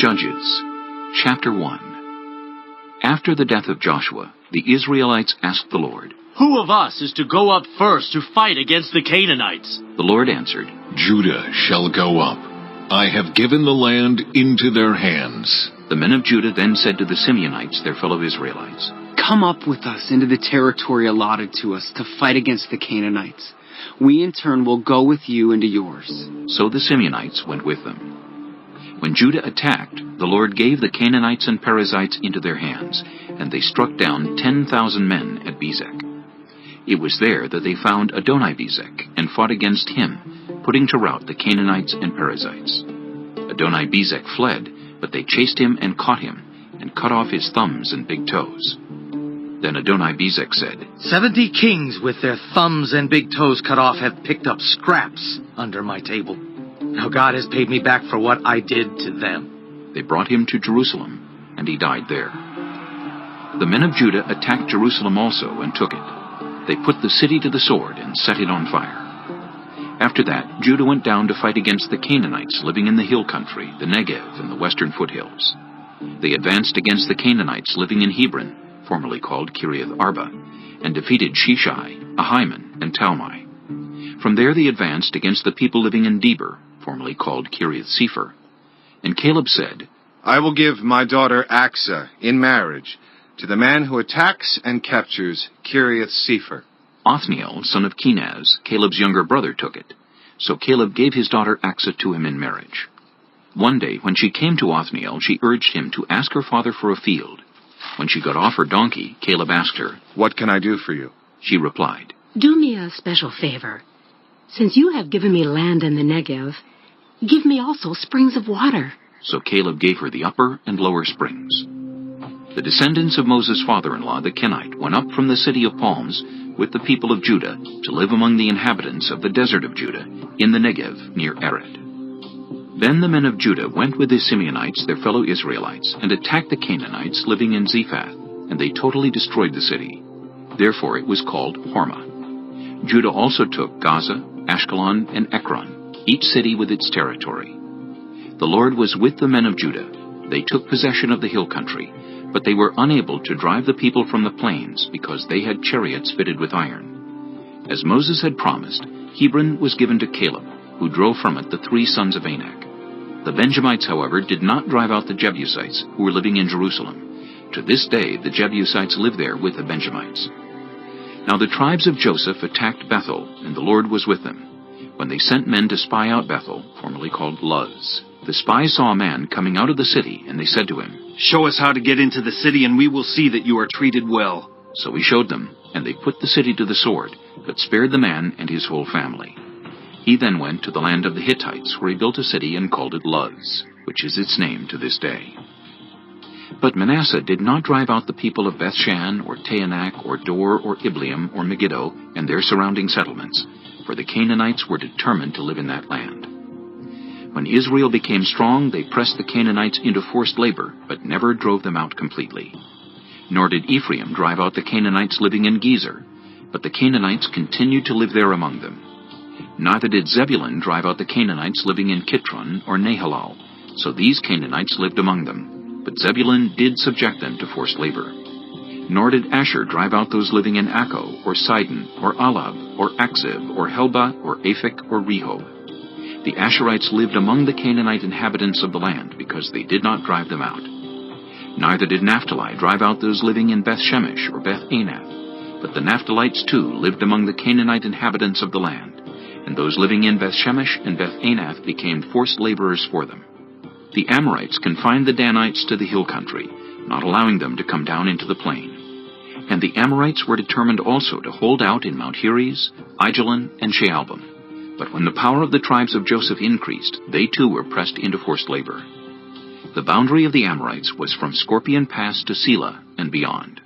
Judges, chapter 1. After the death of Joshua, the Israelites asked the Lord, "Who of us is to go up first to fight against the Canaanites?" The Lord answered, "Judah shall go up. I have given the land into their hands." The men of Judah then said to the Simeonites, their fellow Israelites, "Come up with us into the territory allotted to us to fight against the Canaanites. We in turn will go with you into yours." So the Simeonites went with them. When Judah attacked, the Lord gave the Canaanites and Perizzites into their hands, and they struck down 10,000 men at Bezek. It was there that they found Adoni-Bezek and fought against him, putting to rout the Canaanites and Perizzites. Adoni-Bezek fled, but they chased him and caught him, and cut off his thumbs and big toes. Then Adoni-Bezek said, 70 kings with their thumbs and big toes cut off have picked up scraps under my table. Now God has paid me back for what I did to them. They brought him to Jerusalem, and he died there. The men of Judah attacked Jerusalem also and took it. They put the city to the sword and set it on fire. After that, Judah went down to fight against the Canaanites living in the hill country, the Negev and the western foothills. They advanced against the Canaanites living in Hebron, formerly called Kiriath Arba, and defeated Sheshai, Ahiman, and Talmai. From there they advanced against the people living in Debir, formerly called Kiriath Sepher. And Caleb said, "I will give my daughter Achsah in marriage to the man who attacks and captures Kiriath Sepher." Othniel, son of Kenaz, Caleb's younger brother, took it. So Caleb gave his daughter Achsah to him in marriage. One day, when she came to Othniel, she urged him to ask her father for a field. When she got off her donkey, Caleb asked her, "What can I do for you?" She replied, "Do me a special favor. Since you have given me land in the Negev, give me also springs of water." So Caleb gave her the upper and lower springs. The descendants of Moses' father-in-law, the Kenite, went up from the city of palms with the people of Judah to live among the inhabitants of the desert of Judah in the Negev near Arad. Then the men of Judah went with the Simeonites, their fellow Israelites, and attacked the Canaanites living in Zephath, and they totally destroyed the city. Therefore it was called Hormah. Judah also took Gaza, Ashkelon, and Ekron, each city with its territory. The Lord was with the men of Judah. They took possession of the hill country, but they were unable to drive the people from the plains because they had chariots fitted with iron. As Moses had promised, Hebron was given to Caleb, who drove from it the 3 sons of Anak. The Benjamites, however, did not drive out the Jebusites, who were living in Jerusalem. To this day, the Jebusites live there with the Benjamites. Now the tribes of Joseph attacked Bethel, and the Lord was with them. When they sent men to spy out Bethel, formerly called Luz, the spies saw a man coming out of the city, and they said to him, "Show us how to get into the city, and we will see that you are treated well." So he showed them, and they put the city to the sword, but spared the man and his whole family. He then went to the land of the Hittites, where he built a city and called it Luz, which is its name to this day. But Manasseh did not drive out the people of Bethshan, or Taanach, or Dor, or Ibleam, or Megiddo, and their surrounding settlements, for the Canaanites were determined to live in that land. When Israel became strong, they pressed the Canaanites into forced labor, but never drove them out completely. Nor did Ephraim drive out the Canaanites living in Gezer, but the Canaanites continued to live there among them. Neither did Zebulun drive out the Canaanites living in Kitron or Nahalal, so these Canaanites lived among them, but Zebulun did subject them to forced labor. Nor did Asher drive out those living in Akko, or Sidon, or Alab, or Aksib, or Helba, or Aphek, or Rehob. The Asherites lived among the Canaanite inhabitants of the land, because they did not drive them out. Neither did Naphtali drive out those living in Beth-Shemesh, or Beth-Anath, but the Naphtalites too lived among the Canaanite inhabitants of the land, and those living in Beth-Shemesh and Beth-Anath became forced laborers for them. The Amorites confined the Danites to the hill country, not allowing them to come down into the plain. And the Amorites were determined also to hold out in Mount Heres, Aijalon, and Shaalbim. But when the power of the tribes of Joseph increased, they too were pressed into forced labor. The boundary of the Amorites was from Scorpion Pass to Selah and beyond.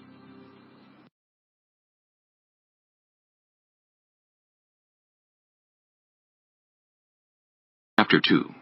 Chapter 2.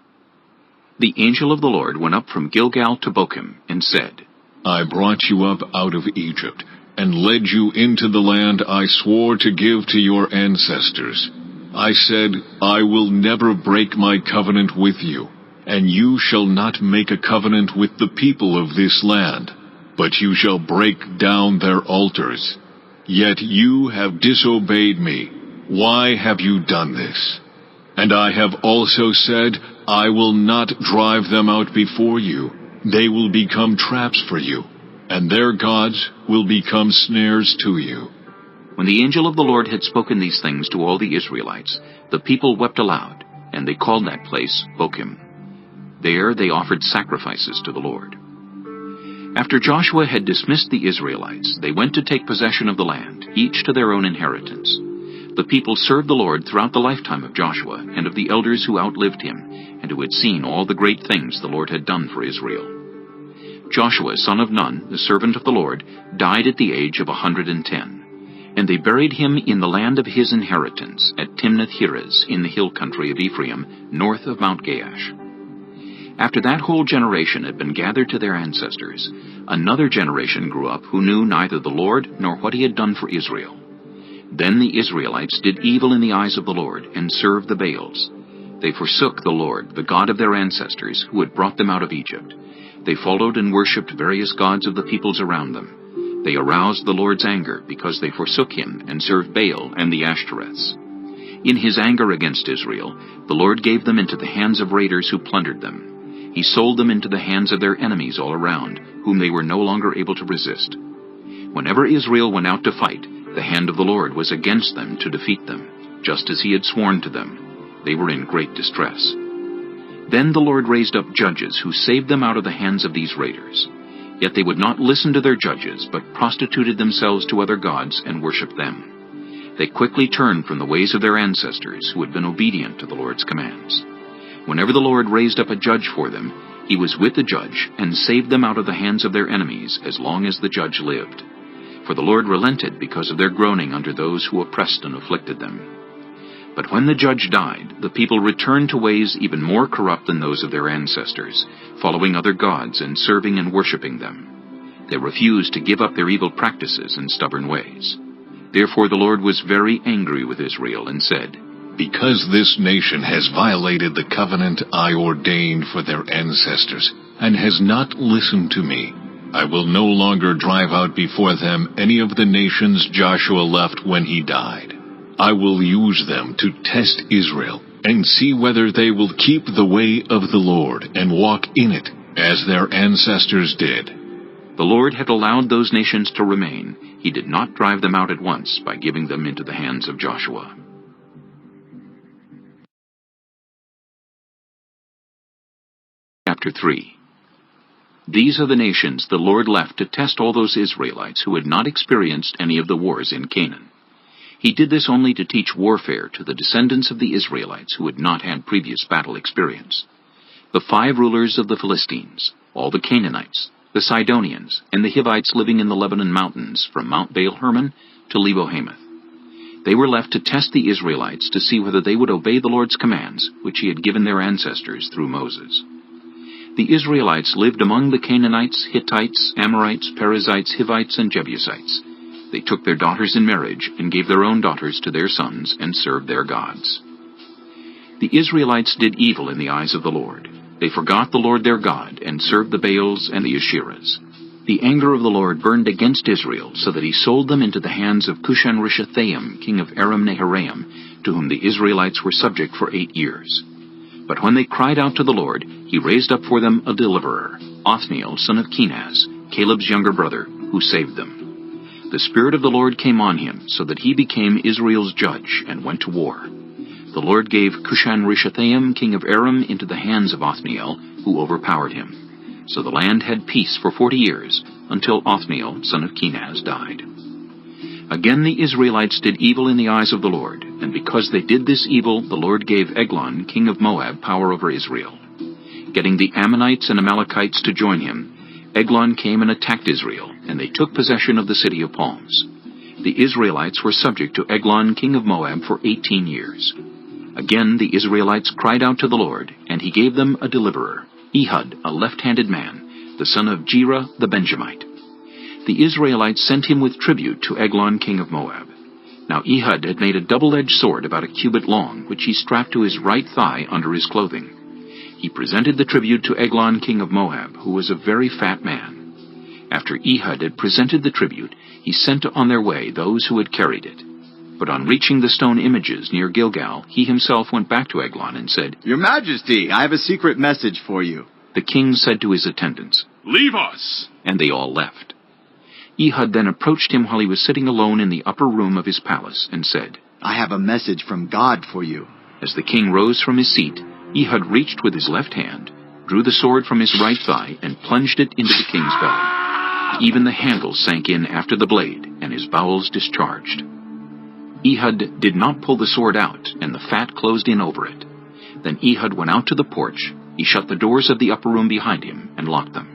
The angel of the Lord went up from Gilgal to Bochim and said, "I brought you up out of Egypt, and led you into the land I swore to give to your ancestors. I said, I will never break my covenant with you, and you shall not make a covenant with the people of this land, but you shall break down their altars. Yet you have disobeyed me. Why have you done this? And I have also said, I will not drive them out before you. They will become traps for you, and their gods will become snares to you. When the angel of the Lord had spoken these things to all the Israelites, the people wept aloud, and they called that place Bochim. There they offered sacrifices to the Lord. After Joshua had dismissed the Israelites, they went to take possession of the land, each to their own inheritance. The people served the Lord throughout the lifetime of Joshua and of the elders who outlived him, and who had seen all the great things the Lord had done for Israel. Joshua, son of Nun, the servant of the Lord, died at the age of 110, and they buried him in the land of his inheritance at Timnath-Heres in the hill country of Ephraim, north of Mount Gaash. After that whole generation had been gathered to their ancestors, another generation grew up who knew neither the Lord nor what he had done for Israel. Then the Israelites did evil in the eyes of the Lord, and served the Baals. They forsook the Lord, the God of their ancestors, who had brought them out of Egypt. They followed and worshipped various gods of the peoples around them. They aroused the Lord's anger, because they forsook him, and served Baal and the Ashtoreths. In his anger against Israel, the Lord gave them into the hands of raiders who plundered them. He sold them into the hands of their enemies all around, whom they were no longer able to resist. Whenever Israel went out to fight, the hand of the Lord was against them to defeat them, just as he had sworn to them. They were in great distress. Then the Lord raised up judges who saved them out of the hands of these raiders. Yet they would not listen to their judges, but prostituted themselves to other gods and worshipped them. They quickly turned from the ways of their ancestors, who had been obedient to the Lord's commands. Whenever the Lord raised up a judge for them, he was with the judge and saved them out of the hands of their enemies as long as the judge lived. For the Lord relented because of their groaning under those who oppressed and afflicted them. But when the judge died, the people returned to ways even more corrupt than those of their ancestors, following other gods and serving and worshipping them. They refused to give up their evil practices and stubborn ways. Therefore the Lord was very angry with Israel and said, Because this nation has violated the covenant I ordained for their ancestors, and has not listened to me, I will no longer drive out before them any of the nations Joshua left when he died. I will use them to test Israel, and see whether they will keep the way of the Lord, and walk in it, as their ancestors did. The Lord had allowed those nations to remain. He did not drive them out at once by giving them into the hands of Joshua. Chapter 3. These are the nations the Lord left to test all those Israelites who had not experienced any of the wars in Canaan. He did this only to teach warfare to the descendants of the Israelites who had not had previous battle experience. The 5 rulers of the Philistines, all the Canaanites, the Sidonians, and the Hivites living in the Lebanon mountains from Mount Baal-Hermon to Lebo-Hamath. They were left to test the Israelites to see whether they would obey the Lord's commands, which he had given their ancestors through Moses. The Israelites lived among the Canaanites, Hittites, Amorites, Perizzites, Hivites, and Jebusites. They took their daughters in marriage and gave their own daughters to their sons and served their gods. The Israelites did evil in the eyes of the Lord. They forgot the Lord their God and served the Baals and the Asherahs. The anger of the Lord burned against Israel, so that he sold them into the hands of Cushan-Rishathaim, king of Aram-Naharaim, to whom the Israelites were subject for 8 years. But when they cried out to the Lord, he raised up for them a deliverer, Othniel, son of Kenaz, Caleb's younger brother, who saved them. The Spirit of the Lord came on him, so that he became Israel's judge and went to war. The Lord gave Cushan-Rishathaim, king of Aram, into the hands of Othniel, who overpowered him. So the land had peace for 40 years, until Othniel, son of Kenaz, died. Again the Israelites did evil in the eyes of the Lord, and because they did this evil, the Lord gave Eglon, king of Moab, power over Israel. Getting the Ammonites and Amalekites to join him, Eglon came and attacked Israel, and they took possession of the city of palms. The Israelites were subject to Eglon, king of Moab, for 18 years. Again the Israelites cried out to the Lord, and he gave them a deliverer, Ehud, a left-handed man, the son of Jerah the Benjamite. The Israelites sent him with tribute to Eglon, king of Moab. Now Ehud had made a double-edged sword about a cubit long, which he strapped to his right thigh under his clothing. He presented the tribute to Eglon king of Moab, who was a very fat man. After Ehud had presented the tribute, he sent on their way those who had carried it. But on reaching the stone images near Gilgal, he himself went back to Eglon and said, "Your Majesty, I have a secret message for you." The king said to his attendants, "Leave us!" And they all left. Ehud then approached him while he was sitting alone in the upper room of his palace, and said, "I have a message from God for you." As the king rose from his seat, Ehud reached with his left hand, drew the sword from his right thigh, and plunged it into the king's belly. Even the handle sank in after the blade, and his bowels discharged. Ehud did not pull the sword out, and the fat closed in over it. Then Ehud went out to the porch. He shut the doors of the upper room behind him and locked them.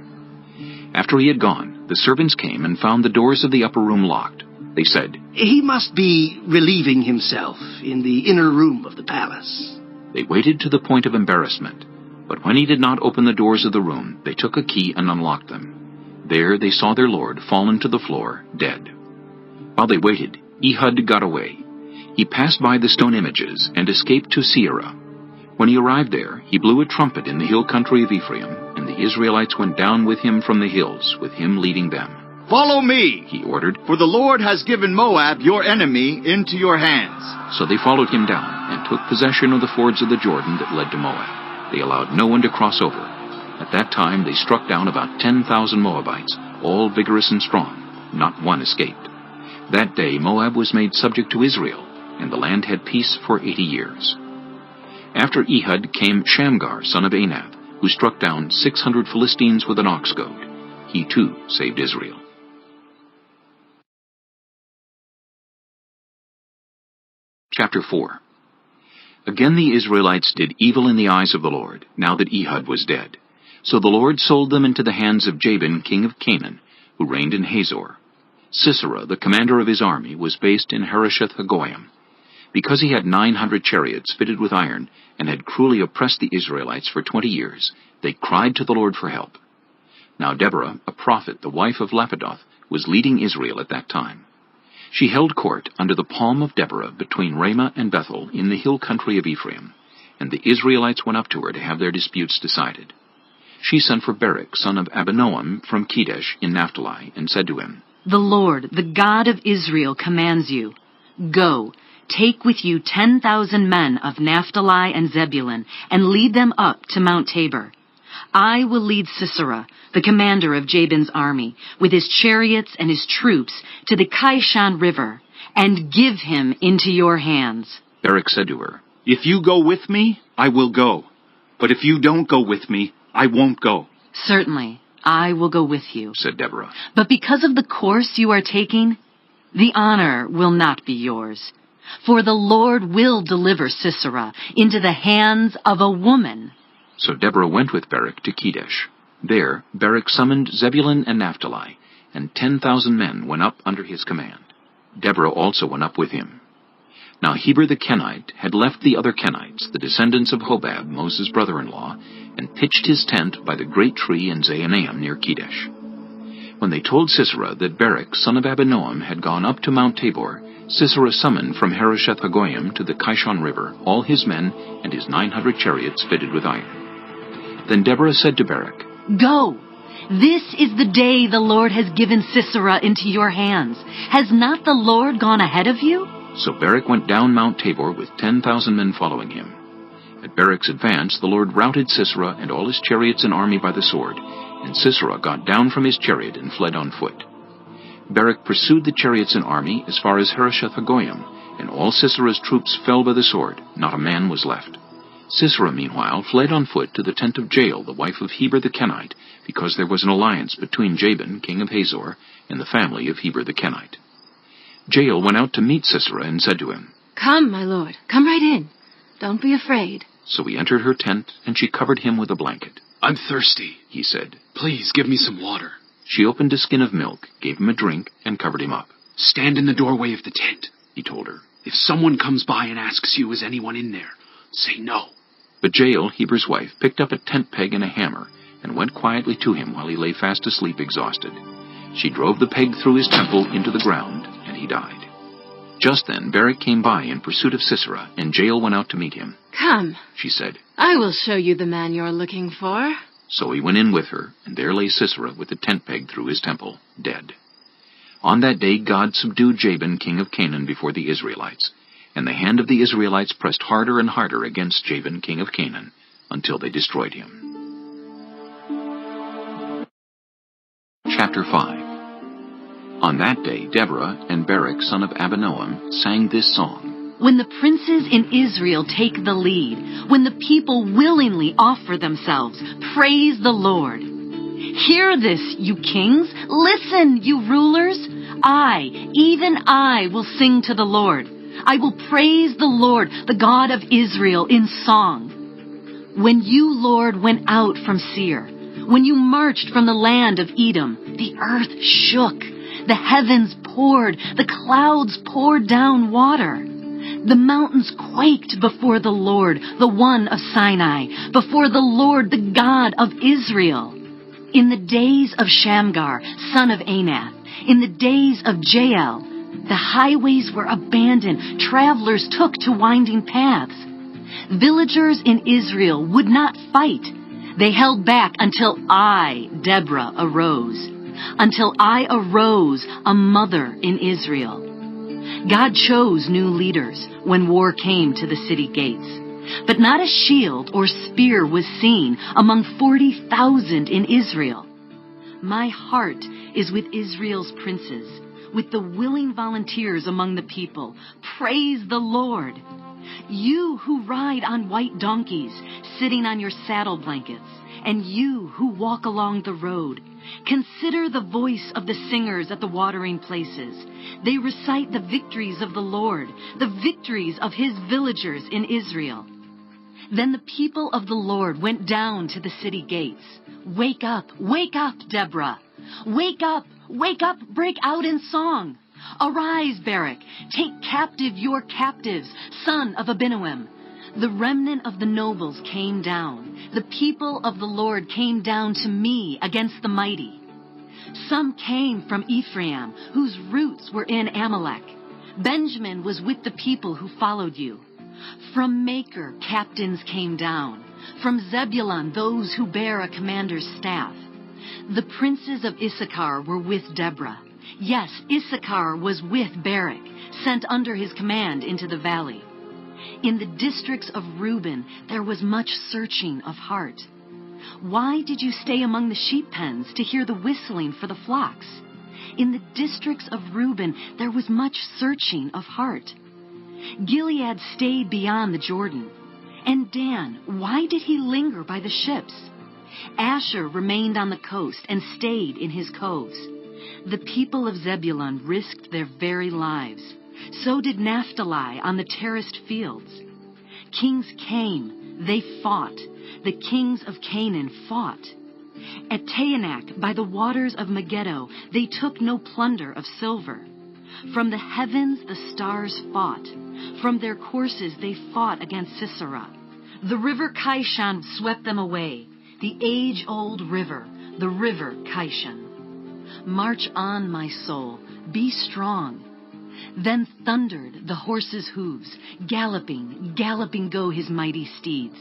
After he had gone, the servants came and found the doors of the upper room locked. They said, "He must be relieving himself in the inner room of the palace." They waited to the point of embarrassment, but when he did not open the doors of the room, they took a key and unlocked them. There they saw their lord fallen to the floor, dead. While they waited, Ehud got away. He passed by the stone images and escaped to Seirah. When he arrived there, he blew a trumpet in the hill country of Ephraim, and the Israelites went down with him from the hills, with him leading them. "Follow me," he ordered, "for the Lord has given Moab, your enemy, into your hands." So they followed him down and took possession of the fords of the Jordan that led to Moab. They allowed no one to cross over. At that time they struck down about 10,000 Moabites, all vigorous and strong. Not one escaped. That day Moab was made subject to Israel, and the land had peace for 80 years. After Ehud came Shamgar, son of Anab, who struck down 600 Philistines with an ox goad. He too saved Israel. Chapter 4. Again the Israelites did evil in the eyes of the Lord, now that Ehud was dead. So the Lord sold them into the hands of Jabin, king of Canaan, who reigned in Hazor. Sisera, the commander of his army, was based in Harosheth-Hagoyim. Because he had 900 chariots fitted with iron, and had cruelly oppressed the Israelites for 20 years, they cried to the Lord for help. Now Deborah, a prophet, the wife of Lapidoth, was leading Israel at that time. She held court under the palm of Deborah between Ramah and Bethel in the hill country of Ephraim, and the Israelites went up to her to have their disputes decided. She sent for Barak, son of Abinoam, from Kedesh in Naphtali, and said to him, "The Lord, the God of Israel, commands you, go, take with you 10,000 men of Naphtali and Zebulun, and lead them up to Mount Tabor. I will lead Sisera, the commander of Jabin's army, with his chariots and his troops, to the Kishon River, and give him into your hands." Barak said to her, "If you go with me, I will go. But if you don't go with me, I won't go." "Certainly, I will go with you," said Deborah. "But because of the course you are taking, the honor will not be yours. For the Lord will deliver Sisera into the hands of a woman." So Deborah went with Barak to Kedesh. There Barak summoned Zebulun and Naphtali, and 10,000 men went up under his command. Deborah also went up with him. Now Heber the Kenite had left the other Kenites, the descendants of Hobab, Moses' brother-in-law, and pitched his tent by the great tree in Zaanaim near Kedesh. When they told Sisera that Barak, son of Abinoam, had gone up to Mount Tabor, Sisera summoned from Harosheth-Hagoyim to the Kishon River all his men and his 900 chariots fitted with iron. Then Deborah said to Barak, "Go! This is the day the Lord has given Sisera into your hands. Has not the Lord gone ahead of you?" So Barak went down Mount Tabor with 10,000 men following him. At Barak's advance, the Lord routed Sisera and all his chariots and army by the sword, and Sisera got down from his chariot and fled on foot. Barak pursued the chariots and army as far as Harosheth-Hagoyim, and all Sisera's troops fell by the sword. Not a man was left. Sisera, meanwhile, fled on foot to the tent of Jael, the wife of Heber the Kenite, because there was an alliance between Jabin, king of Hazor, and the family of Heber the Kenite. Jael went out to meet Sisera and said to him, "Come, my lord, come right in. Don't be afraid." So he entered her tent, and she covered him with a blanket. "I'm thirsty," he said. "Please give me some water." She opened a skin of milk, gave him a drink, and covered him up. "Stand in the doorway of the tent," he told her. "If someone comes by and asks you, 'Is anyone in there?' say no." But Jael, Heber's wife, picked up a tent peg and a hammer, and went quietly to him while he lay fast asleep exhausted. She drove the peg through his temple into the ground, and he died. Just then Barak came by in pursuit of Sisera, and Jael went out to meet him. Come, she said. I will show you the man you're looking for. So he went in with her, and there lay Sisera with the tent peg through his temple, dead. On that day God subdued Jabin, king of Canaan, before the Israelites, and the hand of the Israelites pressed harder and harder against Jabin, king of Canaan, until they destroyed him. Chapter 5. On that day Deborah and Barak, son of Abinoam, sang this song. When the princes in Israel take the lead, when the people willingly offer themselves, praise the Lord. Hear this, you kings. Listen, you rulers. I, even I, will sing to the Lord. I will praise the Lord, the God of Israel, in song. When you, Lord, went out from Seir, when you marched from the land of Edom, the earth shook. The heavens poured, the clouds poured down water. The mountains quaked before the Lord, the one of Sinai, before the Lord, the God of Israel. In the days of Shamgar, son of Anath, in the days of Jael, the highways were abandoned, travelers took to winding paths. Villagers in Israel would not fight. They held back until I, Deborah, arose. Until I arose, a mother in Israel. God chose new leaders when war came to the city gates. But not a shield or spear was seen among 40,000 in Israel. My heart is with Israel's princes, with the willing volunteers among the people. Praise the Lord. You who ride on white donkeys, sitting on your saddle blankets, and you who walk along the road, consider the voice of the singers at the watering places. They recite the victories of the Lord, the victories of his villagers in Israel. Then the people of the Lord went down to the city gates. Wake up, Deborah. Wake up, break out in song. Arise, Barak, take captive your captives, son of Abinoam. The remnant of the nobles came down. The people of the Lord came down to me against the mighty. Some came from Ephraim, whose roots were in Amalek. Benjamin was with the people who followed you. From Maker, captains came down. From Zebulun, those who bear a commander's staff. The princes of Issachar were with Deborah. Yes, Issachar was with Barak, sent under his command into the valley. In the districts of Reuben, there was much searching of heart. Why did you stay among the sheep pens to hear the whistling for the flocks? In the districts of Reuben, there was much searching of heart. Gilead stayed beyond the Jordan. And Dan, why did he linger by the ships? Asher remained on the coast and stayed in his coves. The people of Zebulun risked their very lives. So did Naphtali on the terraced fields. Kings came, they fought. The kings of Canaan fought. At Taanach, by the waters of Megiddo, they took no plunder of silver. From the heavens the stars fought. From their courses they fought against Sisera. The river Kishon swept them away, the age-old river, the river Kishon. March on, my soul, be strong. Then thundered the horses' hooves, galloping, galloping go his mighty steeds.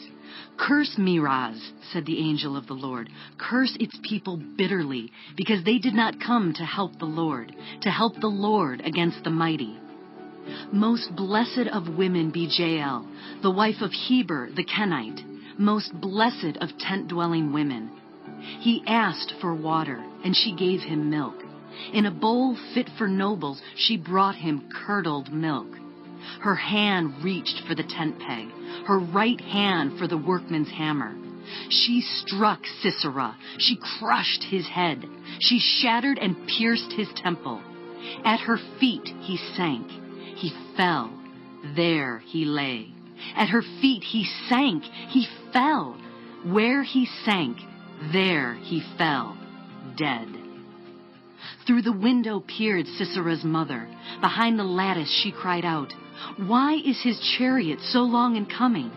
Curse Miraz, said the angel of the Lord. Curse its people bitterly, because they did not come to help the Lord against the mighty. Most blessed of women be Jael, the wife of Heber the Kenite, most blessed of tent-dwelling women. He asked for water, and she gave him milk. In a bowl fit for nobles, she brought him curdled milk. Her hand reached for the tent peg, her right hand for the workman's hammer. She struck Sisera, she crushed his head, she shattered and pierced his temple. At her feet he sank, he fell, there he lay. At her feet he sank, he fell. Where he sank, there he fell, dead. Through the window peered Sisera's mother. Behind the lattice she cried out, "Why is his chariot so long in coming?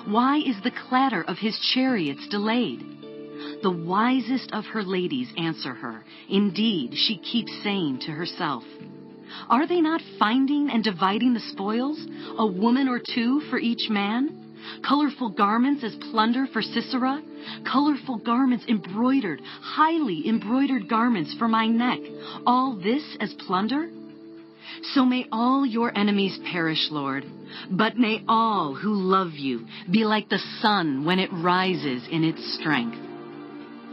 Why is the clatter of his chariots delayed?" The wisest of her ladies answer her. Indeed, she keeps saying to herself, "Are they not finding and dividing the spoils, a woman or two for each man? Colorful garments as plunder for Sisera? Colorful garments embroidered, highly embroidered garments for my neck. All this as plunder? So may all your enemies perish, Lord, but may all who love you be like the sun when it rises in its strength.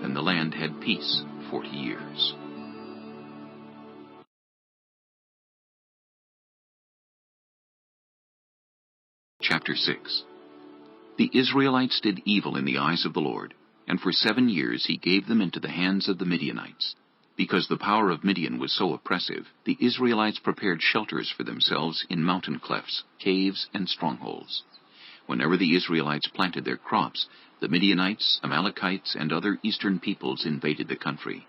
Then the land had peace 40 years. Chapter 6. The Israelites did evil in the eyes of the Lord, and for 7 years he gave them into the hands of the Midianites. Because the power of Midian was so oppressive, the Israelites prepared shelters for themselves in mountain clefts, caves, and strongholds. Whenever the Israelites planted their crops, the Midianites, Amalekites, and other eastern peoples invaded the country.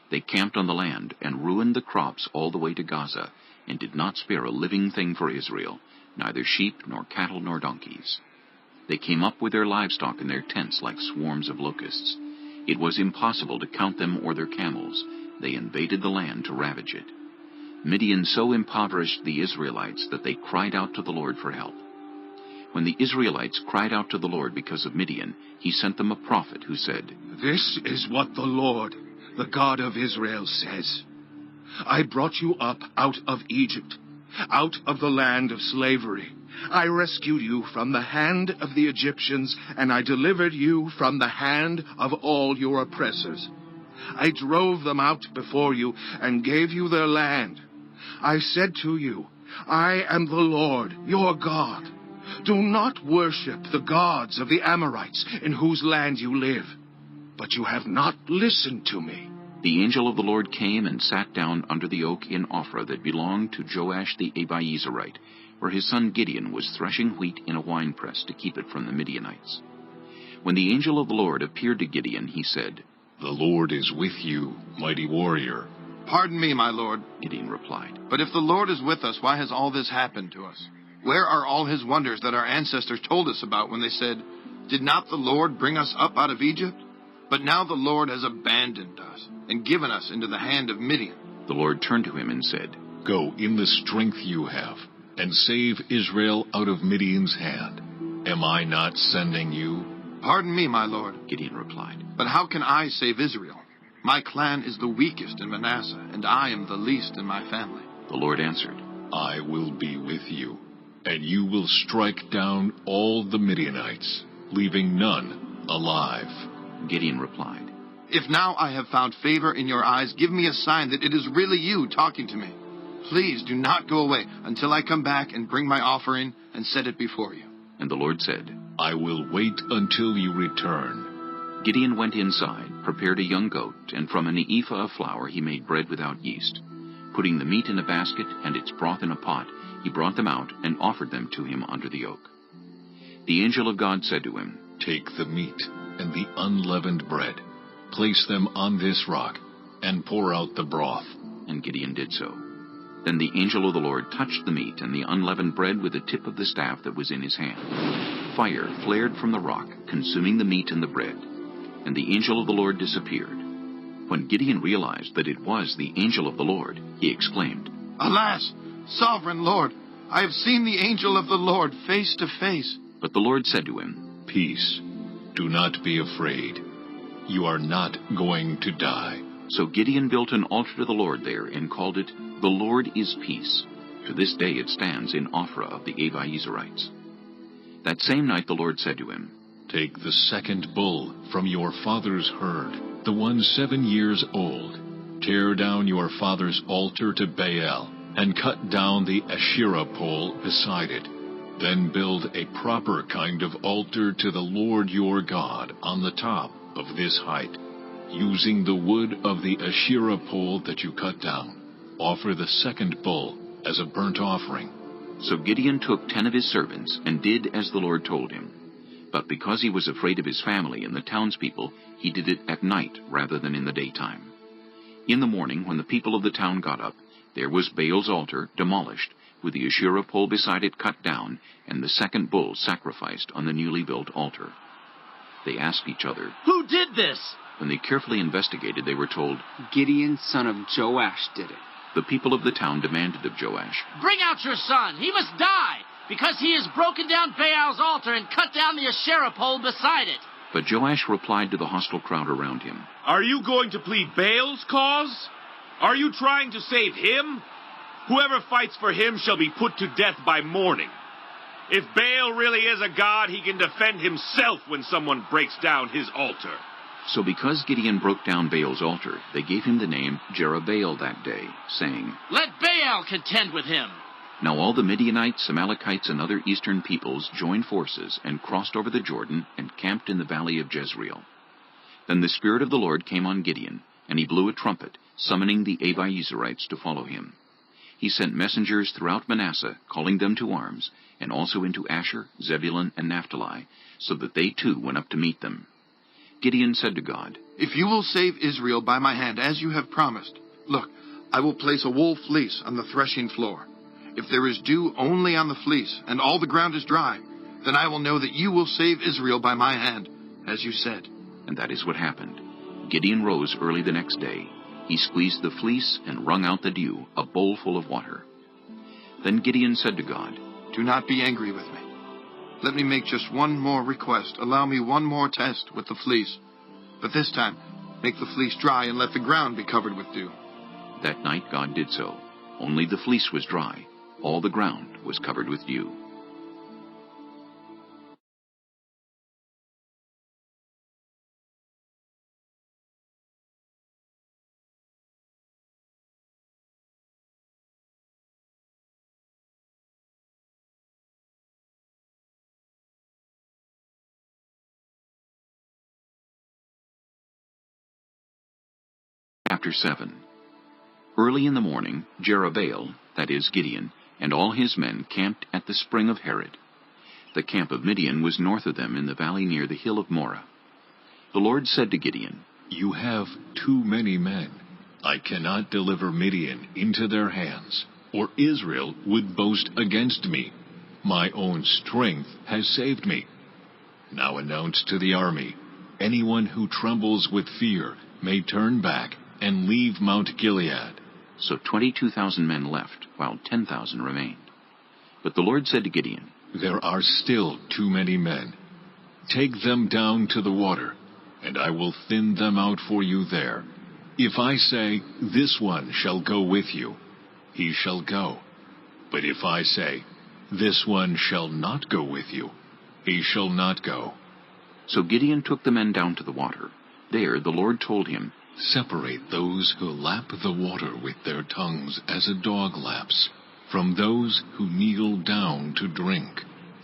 They camped on the land and ruined the crops all the way to Gaza, and did not spare a living thing for Israel, neither sheep nor cattle nor donkeys. They came up with their livestock in their tents like swarms of locusts. It was impossible to count them or their camels. They invaded the land to ravage it. Midian so impoverished the Israelites that they cried out to the Lord for help. When the Israelites cried out to the Lord because of Midian, he sent them a prophet who said, "This is what the Lord, the God of Israel, says. I brought you up out of Egypt, out of the land of slavery. I rescued you from the hand of the Egyptians, and I delivered you from the hand of all your oppressors. I drove them out before you and gave you their land. I said to you, I am the Lord, your God. Do not worship the gods of the Amorites in whose land you live. But you have not listened to me." The angel of the Lord came and sat down under the oak in Ophrah that belonged to Joash the Abiezrite, where his son Gideon was threshing wheat in a winepress to keep it from the Midianites. When the angel of the Lord appeared to Gideon, he said, "The Lord is with you, mighty warrior." "Pardon me, my lord," Gideon replied. "but if the Lord is with us, why has all this happened to us? Where are all his wonders that our ancestors told us about when they said, 'Did not the Lord bring us up out of Egypt?' But now the Lord has abandoned us and given us into the hand of Midian." The Lord turned to him and said, "Go in the strength you have, and save Israel out of Midian's hand. Am I not sending you?" "Pardon me, my lord," Gideon replied. "but how can I save Israel? My clan is the weakest in Manasseh, and I am the least in my family." The Lord answered, "I will be with you, and you will strike down all the Midianites, leaving none alive." Gideon replied, "If now I have found favor in your eyes, give me a sign that it is really you talking to me. Please do not go away until I come back and bring my offering and set it before you." And the Lord said, "I will wait until you return." Gideon went inside, prepared a young goat, and from an ephah of flour he made bread without yeast. Putting the meat in a basket and its broth in a pot, he brought them out and offered them to him under the oak. The angel of God said to him, "Take the meat and the unleavened bread, place them on this rock, and pour out the broth." And Gideon did so. Then the angel of the Lord touched the meat and the unleavened bread with the tip of the staff that was in his hand. Fire flared from the rock, consuming the meat and the bread, and the angel of the Lord disappeared. When Gideon realized that it was the angel of the Lord, he exclaimed, "Alas, sovereign Lord, I have seen the angel of the Lord face to face." But the Lord said to him, "Peace. Do not be afraid. You are not going to die." So Gideon built an altar to the Lord there and called it, "The Lord is Peace." To this day it stands in Ophrah of the Abiezrites. That same night the Lord said to him, "Take the second bull from your father's herd, the one 7 years old. Tear down your father's altar to Baal, and cut down the Asherah pole beside it. Then build a proper kind of altar to the Lord your God on the top of this height, using the wood of the Asherah pole that you cut down. Offer the second bull as a burnt offering." So Gideon took 10 of his servants and did as the Lord told him. But because he was afraid of his family and the townspeople, he did it at night rather than in the daytime. In the morning, when the people of the town got up, there was Baal's altar demolished, with the Asherah pole beside it cut down, and the second bull sacrificed on the newly built altar. They asked each other, "Who did this?" When they carefully investigated, they were told, "Gideon, son of Joash, did it." The people of the town demanded of Joash, "Bring out your son! He must die! Because he has broken down Baal's altar and cut down the Asherah pole beside it. But Joash replied to the hostile crowd around him, Are you going to plead Baal's cause? Are you trying to save him? Whoever fights for him shall be put to death by morning. If Baal really is a god, he can defend himself when someone breaks down his altar. So because Gideon broke down Baal's altar, they gave him the name Jerubbaal that day, saying, Let Baal contend with him. Now all the Midianites, Amalekites, and other eastern peoples joined forces and crossed over the Jordan and camped in the valley of Jezreel. Then the Spirit of the Lord came on Gideon, and he blew a trumpet, summoning the Abiezrites to follow him. He sent messengers throughout Manasseh, calling them to arms, and also into Asher, Zebulun, and Naphtali, so that they too went up to meet them. Gideon said to God, If you will save Israel by my hand, as you have promised, look, I will place a wool fleece on the threshing floor. If there is dew only on the fleece, and all the ground is dry, then I will know that you will save Israel by my hand, as you said. And that is what happened. Gideon rose early the next day. He squeezed the fleece and wrung out the dew, a bowl full of water. Then Gideon said to God, Do not be angry with me. Let me make just one more request. Allow me one more test with the fleece. But this time, make the fleece dry and let the ground be covered with dew. That night God did so. Only the fleece was dry. All the ground was covered with dew. Chapter 7. Early in the morning, Jerubbaal, that is Gideon, and all his men camped at the spring of Harod. The camp of Midian was north of them in the valley near the hill of Moreh. The Lord said to Gideon, You have too many men. I cannot deliver Midian into their hands, or Israel would boast against me. My own strength has saved me. Now announce to the army, anyone who trembles with fear may turn back and leave Mount Gilead. So 22,000 men left, while 10,000 remained. But the Lord said to Gideon, There are still too many men. Take them down to the water, and I will thin them out for you there. If I say, This one shall go with you, he shall go. But if I say, This one shall not go with you, he shall not go. So Gideon took the men down to the water. There the Lord told him, Separate those who lap the water with their tongues as a dog laps, from those who kneel down to drink.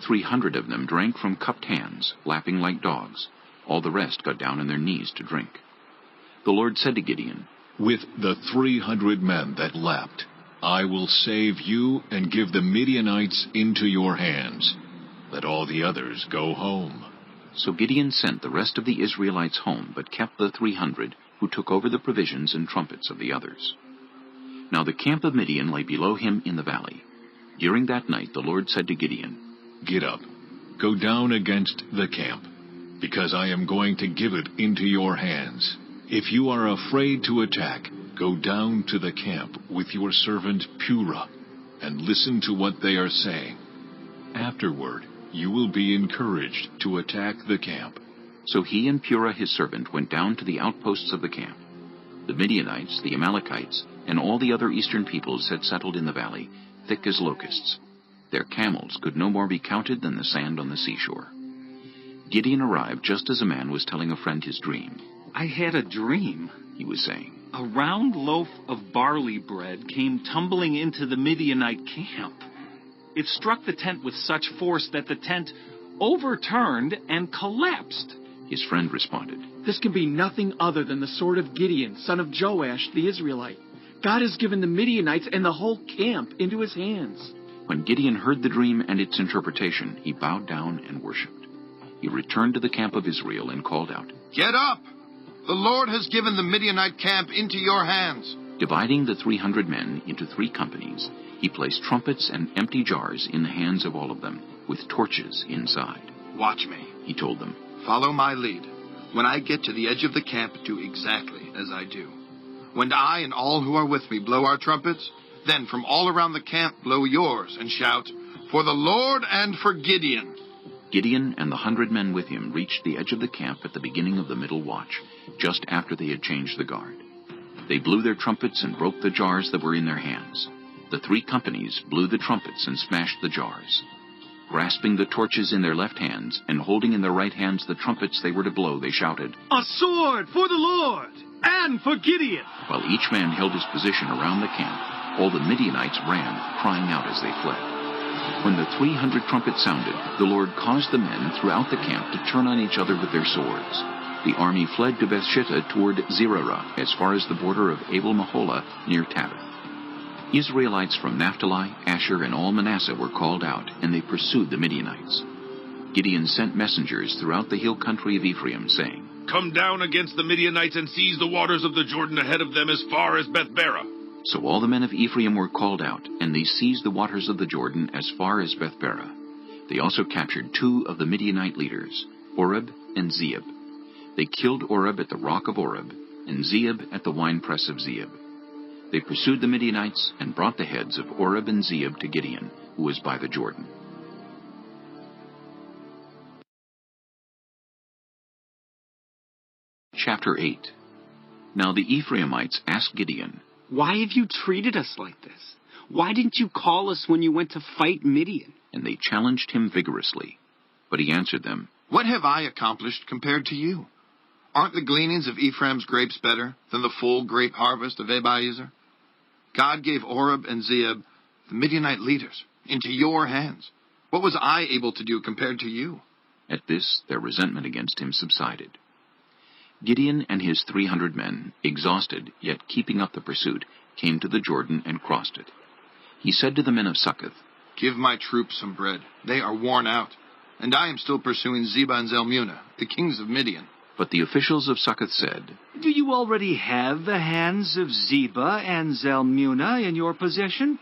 300 of them drank from cupped hands, lapping like dogs. All the rest got down on their knees to drink. The Lord said to Gideon, With the 300 men that lapped, I will save you and give the Midianites into your hands. Let all the others go home. So Gideon sent the rest of the Israelites home, but kept the 300 who took over the provisions and trumpets of the others. Now the camp of Midian lay below him in the valley. During that night the Lord said to Gideon, Get up, go down against the camp, because I am going to give it into your hands. If you are afraid to attack, go down to the camp with your servant Purah, and listen to what they are saying. Afterward, you will be encouraged to attack the camp. So he and Purah his servant went down to the outposts of the camp. The Midianites, the Amalekites, and all the other eastern peoples had settled in the valley, thick as locusts. Their camels could no more be counted than the sand on the seashore. Gideon arrived just as a man was telling a friend his dream. I had a dream, he was saying. A round loaf of barley bread came tumbling into the Midianite camp. It struck the tent with such force that the tent overturned and collapsed. His friend responded, This can be nothing other than the sword of Gideon, son of Joash the Israelite. God has given the Midianites and the whole camp into his hands. When Gideon heard the dream and its interpretation, he bowed down and worshipped. He returned to the camp of Israel and called out, Get up! The Lord has given the Midianite camp into your hands. Dividing the 300 men into 3 companies, he placed trumpets and empty jars in the hands of all of them, with torches inside. Watch me, he told them. Follow my lead. When I get to the edge of the camp, do exactly as I do. When I and all who are with me blow our trumpets, then from all around the camp blow yours and shout, For the Lord and for Gideon. Gideon and the 100 men with him reached the edge of the camp at the beginning of the middle watch, just after they had changed the guard. They blew their trumpets and broke the jars that were in their hands. The 3 companies blew the trumpets and smashed the jars. Grasping the torches in their left hands and holding in their right hands the trumpets they were to blow, they shouted, "A sword for the Lord and for Gideon!" While each man held his position around the camp, all the Midianites ran, crying out as they fled. When the 300 trumpets sounded, the Lord caused the men throughout the camp to turn on each other with their swords. The army fled to Bethshittah toward Zererah, as far as the border of Abel-Meholah near Tabbath. Israelites from Naphtali, Asher, and all Manasseh were called out, and they pursued the Midianites. Gideon sent messengers throughout the hill country of Ephraim, saying, "Come down against the Midianites and seize the waters of the Jordan ahead of them as far as Beth-barah." So all the men of Ephraim were called out, and they seized the waters of the Jordan as far as Beth-barah. They also captured 2 of the Midianite leaders, Oreb and Zeeb. They killed Oreb at the rock of Oreb, and Zeeb at the winepress of Zeeb. They pursued the Midianites and brought the heads of Oreb and Zeeb to Gideon, who was by the Jordan. Chapter 8. Now the Ephraimites asked Gideon, "Why have you treated us like this? Why didn't you call us when you went to fight Midian?" And they challenged him vigorously. But he answered them, "What have I accomplished compared to you? Aren't the gleanings of Ephraim's grapes better than the full grape harvest of Abiezer? God gave Oreb and Zeeb, the Midianite leaders, into your hands. What was I able to do compared to you?" At this, their resentment against him subsided. Gideon and his 300 men, exhausted, yet keeping up the pursuit, came to the Jordan and crossed it. He said to the men of Succoth, "Give my troops some bread. They are worn out, and I am still pursuing Zebah and Zalmunna, the kings of Midian." But the officials of Succoth said, "Do you already have the hands of Zebah and Zalmunna in your possession?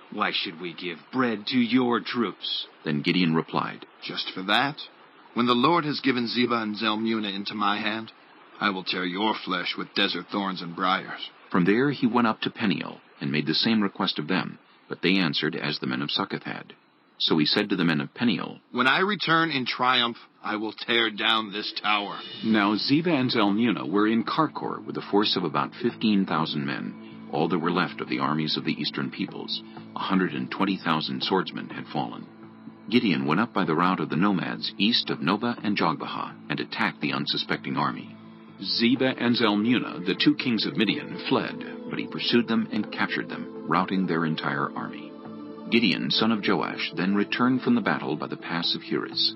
Why should we give bread to your troops?" Then Gideon replied, "Just for that, when the Lord has given Zebah and Zalmunna into my hand, I will tear your flesh with desert thorns and briars." From there he went up to Peniel, and made the same request of them, but they answered as the men of Succoth had. So he said to the men of Peniel, "When I return in triumph, I will tear down this tower." Now Zebah and Zalmunna were in Karkor with a force of about 15,000 men, all that were left of the armies of the eastern peoples. 120,000 swordsmen had fallen. Gideon went up by the route of the nomads east of Nobah and Jogbehah, and attacked the unsuspecting army. Zebah and Zalmunna, the 2 kings of Midian, fled, but he pursued them and captured them, routing their entire army. Gideon, son of Joash, then returned from the battle by the pass of Heres.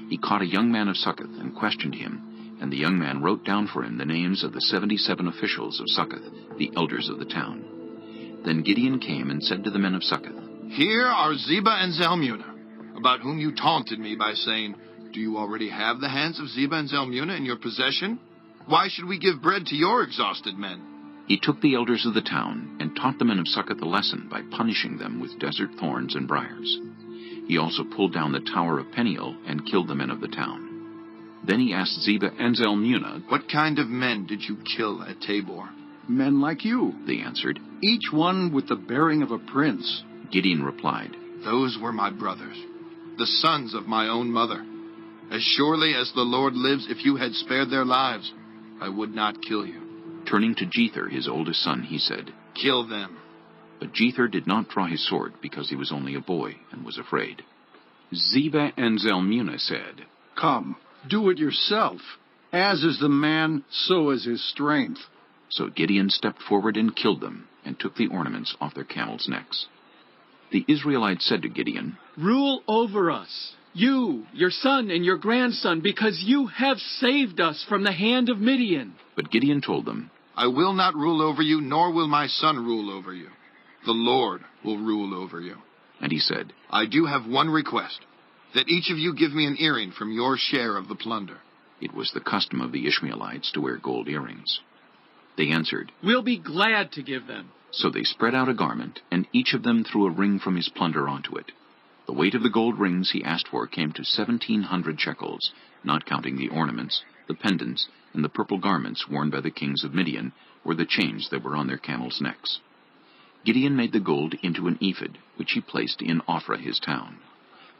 He caught a young man of Succoth and questioned him, and the young man wrote down for him the names of the 77 officials of Succoth, the elders of the town. Then Gideon came and said to the men of Succoth, "Here are Zebah and Zalmunna, about whom you taunted me by saying, 'Do you already have the hands of Zebah and Zalmunna in your possession? Why should we give bread to your exhausted men?'" He took the elders of the town and taught the men of Succoth a lesson by punishing them with desert thorns and briars. He also pulled down the tower of Peniel and killed the men of the town. Then he asked Zebah and Zalmunna, "What kind of men did you kill at Tabor?" "Men like you," they answered, "each one with the bearing of a prince." Gideon replied, "Those were my brothers, the sons of my own mother. As surely as the Lord lives, if you had spared their lives, I would not kill you." Turning to Jether, his oldest son, he said, "Kill them." But Jether did not draw his sword because he was only a boy and was afraid. Zebah and Zalmunna said, "Come, do it yourself. As is the man, so is his strength." So Gideon stepped forward and killed them, and took the ornaments off their camels' necks. The Israelites said to Gideon, "Rule over us, you, your son, and your grandson, because you have saved us from the hand of Midian." But Gideon told them, "I will not rule over you, nor will my son rule over you. The Lord will rule over you." And he said, "I do have one request, that each of you give me an earring from your share of the plunder." It was the custom of the Ishmaelites to wear gold earrings. They answered, "We'll be glad to give them." So they spread out a garment, and each of them threw a ring from his plunder onto it. The weight of the gold rings he asked for came to 1,700 shekels, not counting the ornaments, the pendants, and the purple garments worn by the kings of Midian, or the chains that were on their camels' necks. Gideon made the gold into an ephod, which he placed in Ophrah his town.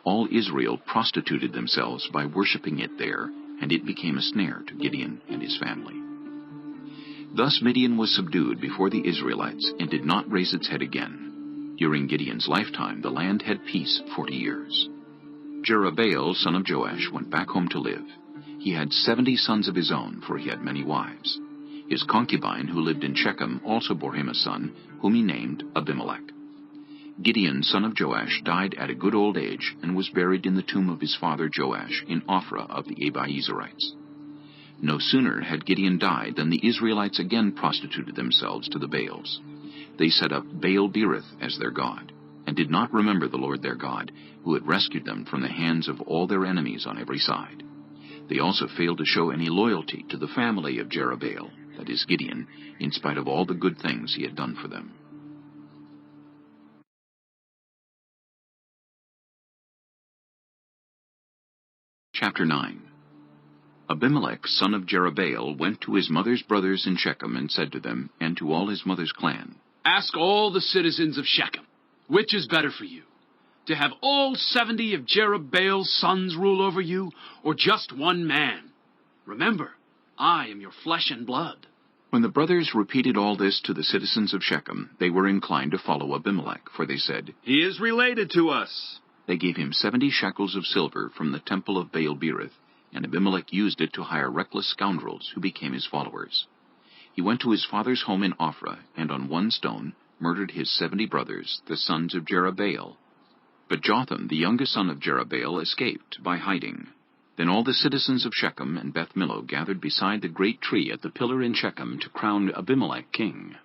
All Israel prostituted themselves by worshipping it there, and it became a snare to Gideon and his family. Thus Midian was subdued before the Israelites and did not raise its head again. During Gideon's lifetime the land had peace 40 years. Jerubbaal, son of Joash, went back home to live. He had 70 sons of his own, for he had many wives. His concubine, who lived in Shechem, also bore him a son, whom he named Abimelech. Gideon, son of Joash, died at a good old age, and was buried in the tomb of his father Joash in Ophrah of the Abiezerites. No sooner had Gideon died than the Israelites again prostituted themselves to the Baals. They set up Baal-berith as their god, and did not remember the Lord their God, who had rescued them from the hands of all their enemies on every side. They also failed to show any loyalty to the family of Jerubbaal, that is Gideon, in spite of all the good things he had done for them. Chapter 9. Abimelech, son of Jerubbaal, went to his mother's brothers in Shechem and said to them, and to all his mother's clan, Ask all the citizens of Shechem, which is better for you, to have all 70 of Jerubbaal's sons rule over you, or just one man? Remember, I am your flesh and blood. When the brothers repeated all this to the citizens of Shechem, they were inclined to follow Abimelech, for they said, He is related to us. They gave him 70 shekels of silver from the temple of Baal-berith, and Abimelech used it to hire reckless scoundrels who became his followers. He went to his father's home in Ophrah, and on one stone murdered his 70 brothers, the sons of Jerubbaal. But Jotham, the youngest son of Jerubbaal, escaped by hiding. Then all the citizens of Shechem and Beth Millo gathered beside the great tree at the pillar in Shechem to crown Abimelech king.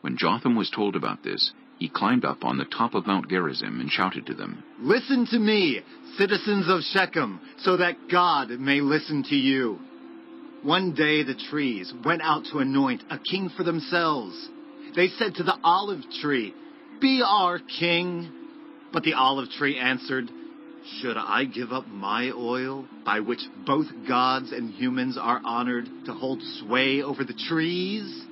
When Jotham was told about this, he climbed up on the top of Mount Gerizim and shouted to them, Listen to me, citizens of Shechem, so that God may listen to you. One day the trees went out to anoint a king for themselves. They said to the olive tree, Be our king. But the olive tree answered, Should I give up my oil, by which both gods and humans are honored, to hold sway over the trees?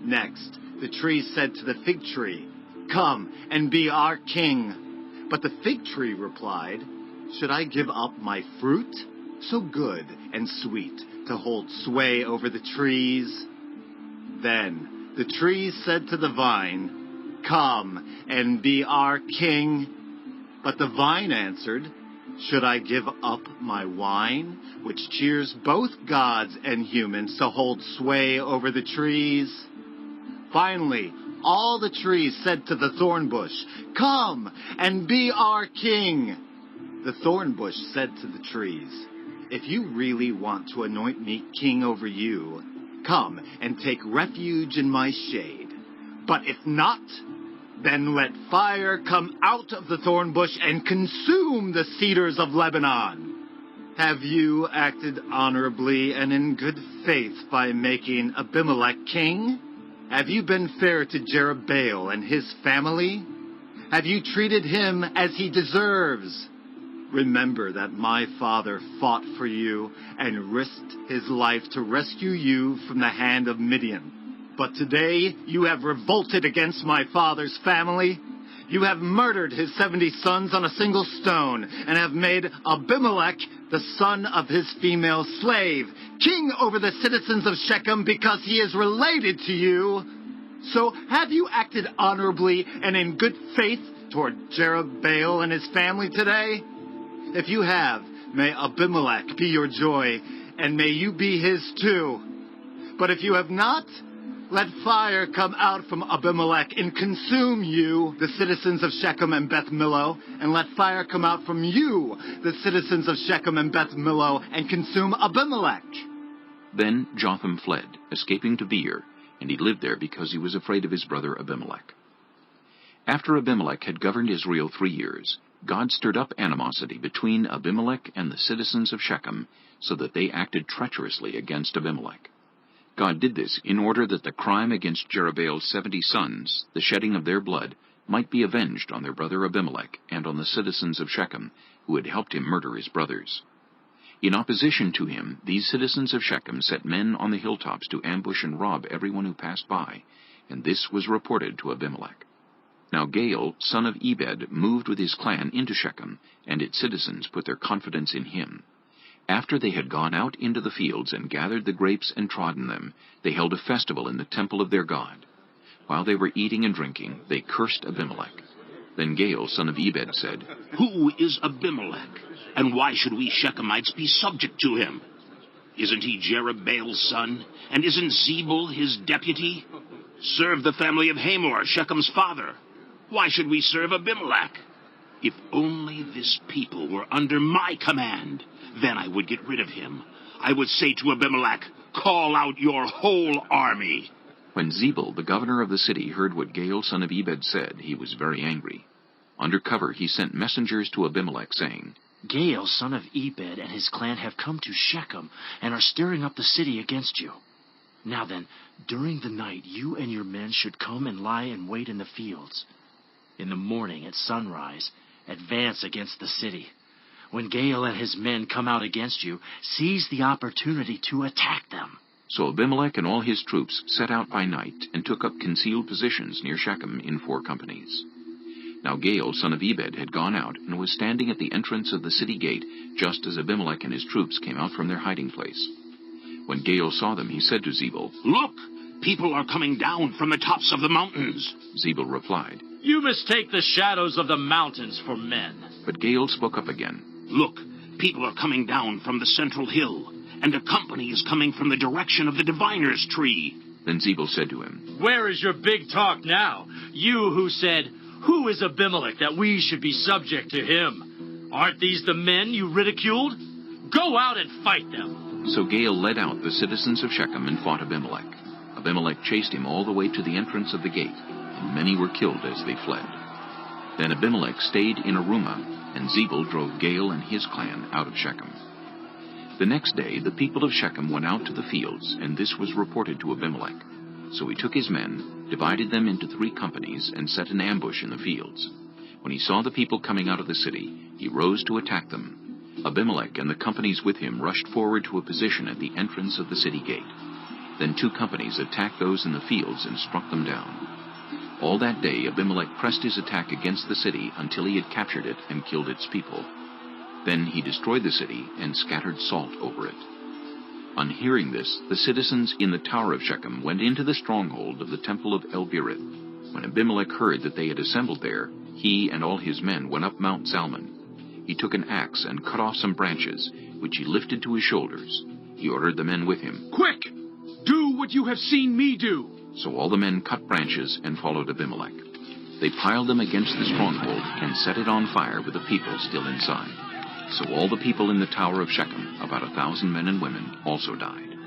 Next, the tree said to the fig tree, Come and be our king. But the fig tree replied, Should I give up my fruit, so good and sweet, to hold sway over the trees? Then the tree said to the vine, Come and be our king. But the vine answered, Should I give up my wine, which cheers both gods and humans, to hold sway over the trees? Finally, all the trees said to the thorn bush, Come and be our king. The thorn bush said to the trees, If you really want to anoint me king over you, come and take refuge in my shade. But if not, then let fire come out of the thorn bush and consume the cedars of Lebanon. Have you acted honorably and in good faith by making Abimelech king? Have you been fair to Jerubbaal and his family? Have you treated him as he deserves? Remember that my father fought for you and risked his life to rescue you from the hand of Midian. But today you have revolted against my father's family. You have murdered his 70 sons on a single stone, and have made Abimelech, the son of his female slave, king over the citizens of Shechem because he is related to you. So have you acted honorably and in good faith toward Jerubbaal and his family today? If you have, may Abimelech be your joy, and may you be his too. But if you have not, let fire come out from Abimelech and consume you, the citizens of Shechem and Beth Millo, and let fire come out from you, the citizens of Shechem and Beth Millo, and consume Abimelech. Then Jotham fled, escaping to Beer, and he lived there because he was afraid of his brother Abimelech. After Abimelech had governed Israel 3 years, God stirred up animosity between Abimelech and the citizens of Shechem, so that they acted treacherously against Abimelech. God did this in order that the crime against Jerubbaal's 70 sons, the shedding of their blood, might be avenged on their brother Abimelech and on the citizens of Shechem, who had helped him murder his brothers. In opposition to him, these citizens of Shechem set men on the hilltops to ambush and rob everyone who passed by, and this was reported to Abimelech. Now Gaal, son of Ebed, moved with his clan into Shechem, and its citizens put their confidence in him. After they had gone out into the fields and gathered the grapes and trodden them, they held a festival in the temple of their God. While they were eating and drinking, they cursed Abimelech. Then Gaal, son of Ebed, said, "Who is Abimelech, and why should we Shechemites be subject to him? Isn't he Jerubbaal's son, and isn't Zebul his deputy? Serve the family of Hamor, Shechem's father. Why should we serve Abimelech? If only this people were under my command, then I would get rid of him. I would say to Abimelech, 'Call out your whole army.'" When Zebul, the governor of the city, heard what Gaal, son of Ebed, said, he was very angry. Under cover he sent messengers to Abimelech, saying, "Gaal, son of Ebed, and his clan have come to Shechem and are stirring up the city against you. Now then, during the night you and your men should come and lie in wait in the fields. In the morning at sunrise, advance against the city. When Gaal and his men come out against you, seize the opportunity to attack them." So Abimelech and all his troops set out by night and took up concealed positions near Shechem in 4 companies. Now Gaal, son of Ebed, had gone out and was standing at the entrance of the city gate just as Abimelech and his troops came out from their hiding place. When Gaal saw them, he said to Zebul, "Look, people are coming down from the tops of the mountains." Zebul replied, "You mistake the shadows of the mountains for men." But Gaal spoke up again. "Look, people are coming down from the central hill, and a company is coming from the direction of the diviner's tree." Then Zebul said to him, "Where is your big talk now? You who said, 'Who is Abimelech that we should be subject to him?' Aren't these the men you ridiculed? Go out and fight them." So Gaal led out the citizens of Shechem and fought Abimelech. Abimelech chased him all the way to the entrance of the gate, and many were killed as they fled. Then Abimelech stayed in Arumah, and Zebul drove Gaal and his clan out of Shechem. The next day the people of Shechem went out to the fields, and this was reported to Abimelech. So he took his men, divided them into 3 companies, and set an ambush in the fields. When he saw the people coming out of the city, he rose to attack them. Abimelech and the companies with him rushed forward to a position at the entrance of the city gate. Then 2 companies attacked those in the fields and struck them down. All that day Abimelech pressed his attack against the city until he had captured it and killed its people. Then he destroyed the city and scattered salt over it. On hearing this, the citizens in the tower of Shechem went into the stronghold of the temple of El-Berith. When Abimelech heard that they had assembled there, he and all his men went up Mount Zalmon. He took an axe and cut off some branches, which he lifted to his shoulders. He ordered the men with him, "Quick! Do what you have seen me do!" So all the men cut branches and followed Abimelech. They piled them against the stronghold and set it on fire with the people still inside. So all the people in the tower of Shechem, about 1,000 men and women, also died.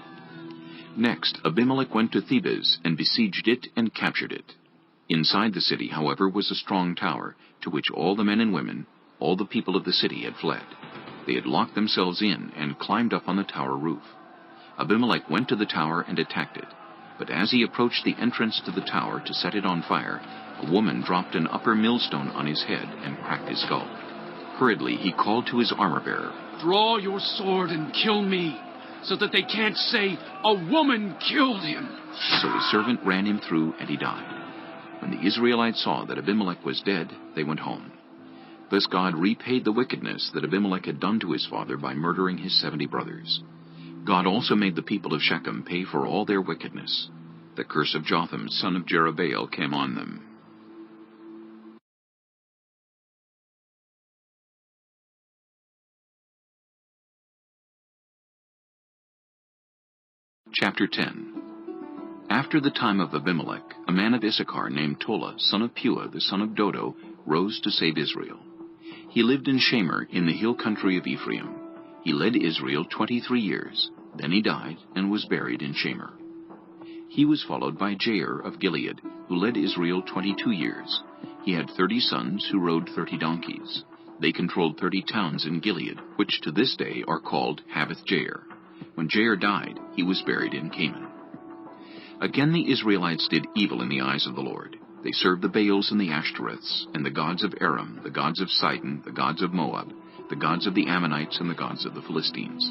Next, Abimelech went to Thebez and besieged it and captured it. Inside the city, however, was a strong tower, to which all the men and women, all the people of the city had fled. They had locked themselves in and climbed up on the tower roof. Abimelech went to the tower and attacked it. But as he approached the entrance to the tower to set it on fire, a woman dropped an upper millstone on his head and cracked his skull. Hurriedly he called to his armor-bearer, "Draw your sword and kill me, so that they can't say, 'A woman killed him.'" So his servant ran him through, and he died. When the Israelites saw that Abimelech was dead, they went home. Thus God repaid the wickedness that Abimelech had done to his father by murdering his 70 brothers. God also made the people of Shechem pay for all their wickedness. The curse of Jotham, son of Jerubbaal, came on them. Chapter 10. After the time of Abimelech, a man of Issachar named Tola, son of Puah, the son of Dodo, rose to save Israel. He lived in Shamer, in the hill country of Ephraim. He led Israel 23 years. Then he died and was buried in Shamer. He was followed by Jair of Gilead, who led Israel 22 years. He had 30 sons who rode 30 donkeys. They controlled 30 towns in Gilead, which to this day are called Havoth-Jair. When Jair died, he was buried in Canaan. Again the Israelites did evil in the eyes of the Lord. They served the Baals and the Ashtoreths, and the gods of Aram, the gods of Sidon, the gods of Moab, the gods of the Ammonites, and the gods of the Philistines.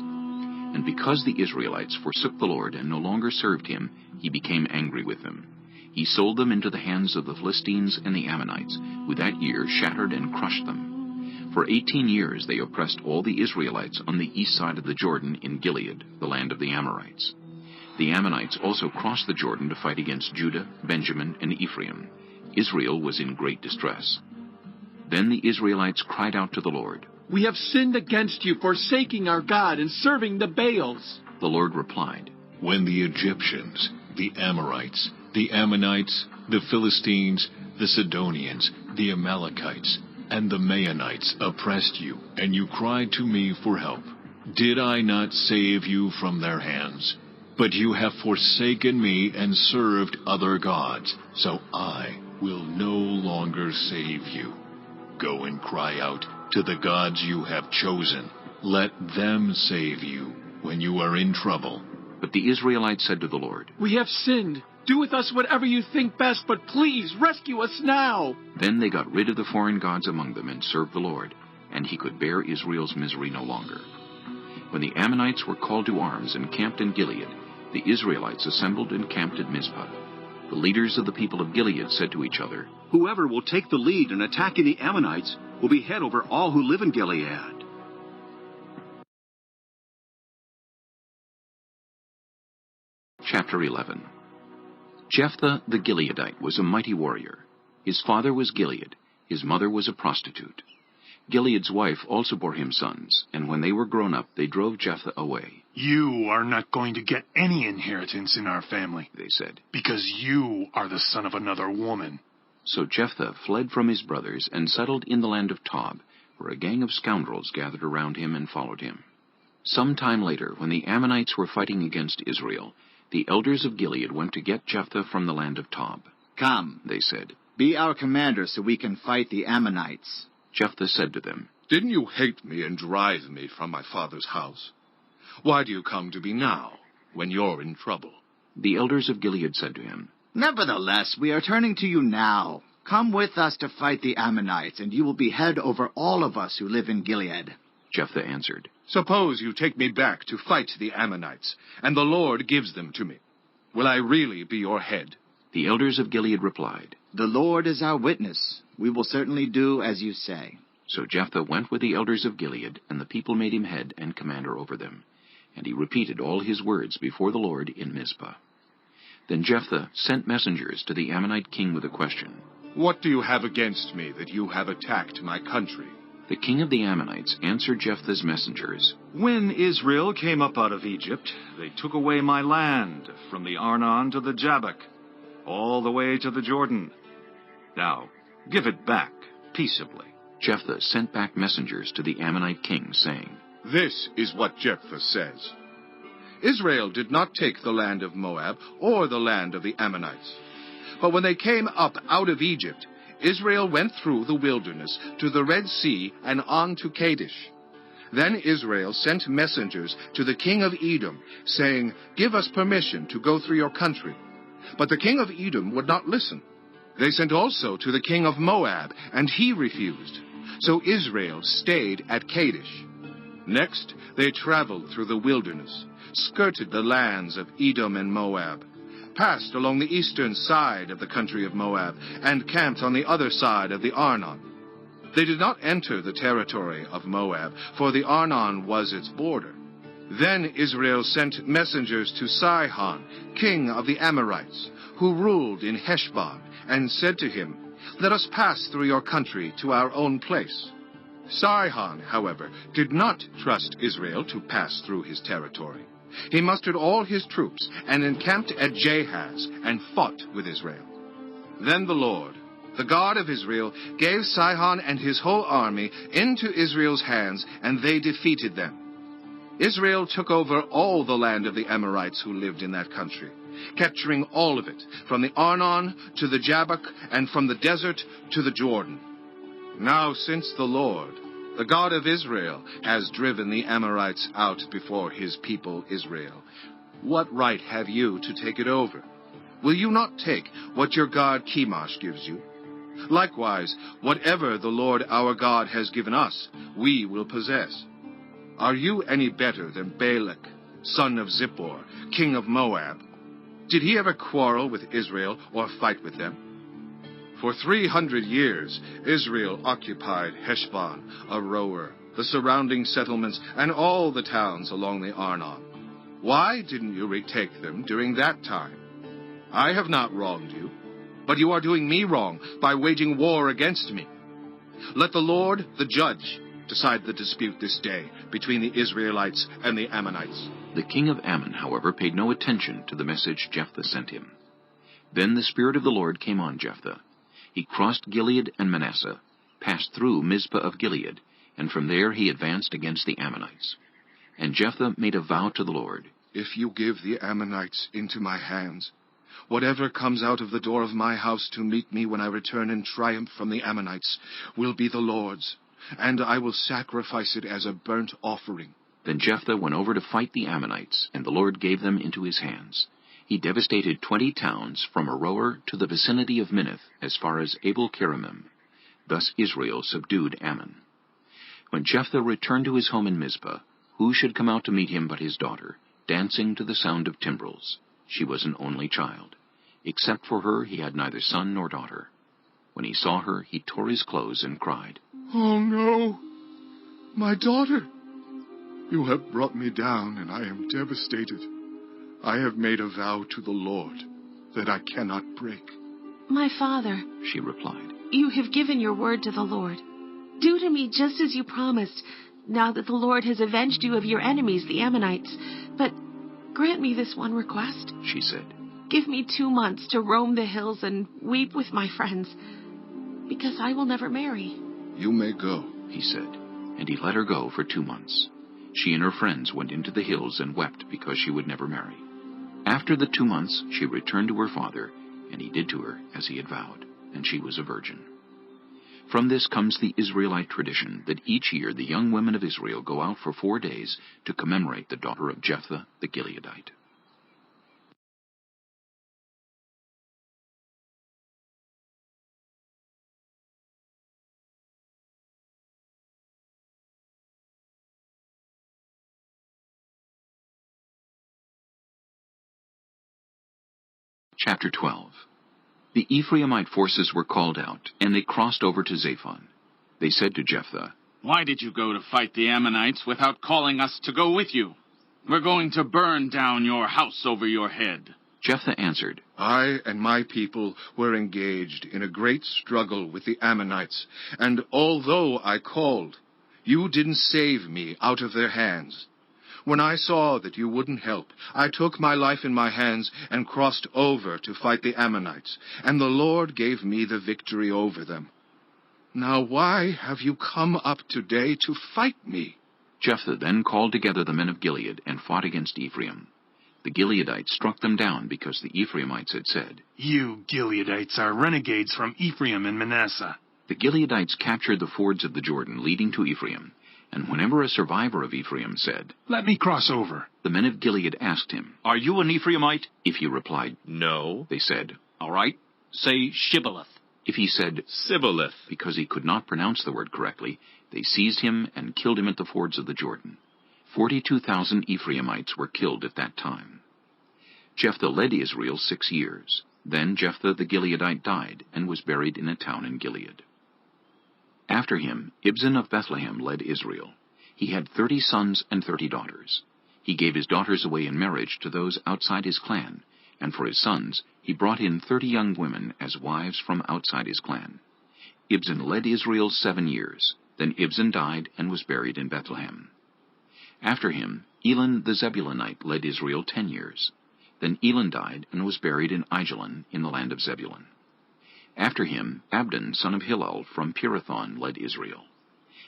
And because the Israelites forsook the Lord and no longer served him, he became angry with them. He sold them into the hands of the Philistines and the Ammonites, who that year shattered and crushed them. For 18 years they oppressed all the Israelites on the east side of the Jordan in Gilead, the land of the Amorites. The Ammonites also crossed the Jordan to fight against Judah, Benjamin, and Ephraim. Israel was in great distress. Then the Israelites cried out to the Lord. "We have sinned against you, forsaking our God and serving the Baals." The Lord replied, When the Egyptians, the Amorites, the Ammonites, the Philistines, the Sidonians, the Amalekites, and the Maonites oppressed you, and you cried to me for help, did I not save you from their hands? But you have forsaken me and served other gods, so I will no longer save you. Go and cry out to the gods you have chosen. Let them save you when you are in trouble. But the Israelites said to the Lord, "We have sinned. Do with us whatever you think best, but please rescue us now." Then they got rid of the foreign gods among them and served the Lord, and he could bear Israel's misery no longer. When the Ammonites were called to arms and camped in Gilead, the Israelites assembled and camped at Mizpah. The leaders of the people of Gilead said to each other, "Whoever will take the lead in attacking the Ammonites will be head over all who live in Gilead." Chapter 11. Jephthah the Gileadite was a mighty warrior. His father was Gilead, his mother was a prostitute. Gilead's wife also bore him sons, and when they were grown up, they drove Jephthah away. "You are not going to get any inheritance in our family," they said, "because you are the son of another woman." So Jephthah fled from his brothers and settled in the land of Tob, where a gang of scoundrels gathered around him and followed him. Some time later, when the Ammonites were fighting against Israel, the elders of Gilead went to get Jephthah from the land of Tob. "Come," they said, "be our commander so we can fight the Ammonites." Jephthah said to them, "Didn't you hate me and drive me from my father's house? Why do you come to me now, when you're in trouble?" The elders of Gilead said to him, "Nevertheless, we are turning to you now. Come with us to fight the Ammonites, and you will be head over all of us who live in Gilead." Jephthah answered, "Suppose you take me back to fight the Ammonites, and the Lord gives them to me. Will I really be your head?" The elders of Gilead replied, "The Lord is our witness. We will certainly do as you say." So Jephthah went with the elders of Gilead, and the people made him head and commander over them. And he repeated all his words before the Lord in Mizpah. Then Jephthah sent messengers to the Ammonite king with a question. "What do you have against me that you have attacked my country?" The king of the Ammonites answered Jephthah's messengers, "When Israel came up out of Egypt, they took away my land, from the Arnon to the Jabbok, all the way to the Jordan. Now, give it back, peaceably." Jephthah sent back messengers to the Ammonite king, saying, "This is what Jephthah says. Israel did not take the land of Moab or the land of the Ammonites. But when they came up out of Egypt, Israel went through the wilderness to the Red Sea and on to Kadesh. Then Israel sent messengers to the king of Edom, saying, 'Give us permission to go through your country.' But the king of Edom would not listen. They sent also to the king of Moab, and he refused. So Israel stayed at Kadesh. Next, they traveled through the wilderness, skirted the lands of Edom and Moab, passed along the eastern side of the country of Moab, and camped on the other side of the Arnon. They did not enter the territory of Moab, for the Arnon was its border. Then Israel sent messengers to Sihon, king of the Amorites, who ruled in Heshbon, and said to him, 'Let us pass through your country to our own place.' Sihon, however, did not trust Israel to pass through his territory. He mustered all his troops and encamped at Jahaz and fought with Israel. Then the Lord, the God of Israel, gave Sihon and his whole army into Israel's hands, and they defeated them. Israel took over all the land of the Amorites who lived in that country, capturing all of it, from the Arnon to the Jabbok, and from the desert to the Jordan. Now since the Lord, the God of Israel, has driven the Amorites out before his people Israel, what right have you to take it over? Will you not take what your god Chemosh gives you? Likewise, whatever the Lord our God has given us, we will possess. Are you any better than Balak, son of Zippor, king of Moab? Did he ever quarrel with Israel or fight with them? For 300 years, Israel occupied Heshbon, Aroer, the surrounding settlements, and all the towns along the Arnon. Why didn't you retake them during that time? I have not wronged you, but you are doing me wrong by waging war against me. Let the Lord, the judge, decide the dispute this day between the Israelites and the Ammonites. The king of Ammon, however, paid no attention to the message Jephthah sent him. Then the Spirit of the Lord came on Jephthah. He crossed Gilead and Manasseh, passed through Mizpah of Gilead, and from there he advanced against the Ammonites. And Jephthah made a vow to the Lord. If you give the Ammonites into my hands, whatever comes out of the door of my house to meet me when I return in triumph from the Ammonites will be the Lord's, and I will sacrifice it as a burnt offering. Then Jephthah went over to fight the Ammonites, and the Lord gave them into his hands. He devastated 20 towns from Aroer to the vicinity of Minnith as far as Abel-keramim. Thus Israel subdued Ammon. When Jephthah returned to his home in Mizpah, who should come out to meet him but his daughter, dancing to the sound of timbrels? She was an only child. Except for her, he had neither son nor daughter. When he saw her, he tore his clothes and cried, "Oh no, my daughter! You have brought me down, and I am devastated. I have made a vow to the Lord that I cannot break." My father, she replied, you have given your word to the Lord. Do to me just as you promised, now that the Lord has avenged you of your enemies, the Ammonites. But grant me this one request, she said. Give me 2 months to roam the hills and weep with my friends, because I will never marry. You may go, he said, and he let her go for 2 months. She and her friends went into the hills and wept because she would never marry. After the 2 months, she returned to her father, and he did to her as he had vowed, and she was a virgin. From this comes the Israelite tradition that each year the young women of Israel go out for 4 days to commemorate the daughter of Jephthah the Gileadite. Chapter 12. The Ephraimite forces were called out, and they crossed over to Zaphon. They said to Jephthah, "Why did you go to fight the Ammonites without calling us to go with you? We're going to burn down your house over your head." Jephthah answered, I and my people were engaged in a great struggle with the Ammonites, and although I called, you didn't save me out of their hands. When I saw that you wouldn't help, I took my life in my hands and crossed over to fight the Ammonites, and the Lord gave me the victory over them. Now why have you come up today to fight me? Jephthah then called together the men of Gilead and fought against Ephraim. The Gileadites struck them down because the Ephraimites had said, "You Gileadites are renegades from Ephraim and Manasseh." The Gileadites captured the fords of the Jordan leading to Ephraim, and whenever a survivor of Ephraim said, "Let me cross over," the men of Gilead asked him, "Are you an Ephraimite?" If he replied, "No," they said, "All right, say Shibboleth." If he said, "Sibboleth," because he could not pronounce the word correctly, they seized him and killed him at the fords of the Jordan. 42,000 Ephraimites were killed at that time. Jephthah led Israel 6 years. Then Jephthah the Gileadite died and was buried in a town in Gilead. After him, Ibzan of Bethlehem led Israel. He had 30 sons and 30 daughters. He gave his daughters away in marriage to those outside his clan, and for his sons he brought in 30 young women as wives from outside his clan. Ibzan led Israel 7 years. Then Ibzan died and was buried in Bethlehem. After him, Elon the Zebulunite led Israel 10 years. Then Elon died and was buried in Aijalon in the land of Zebulun. After him, Abdon, son of Hillel, from Pirathon, led Israel.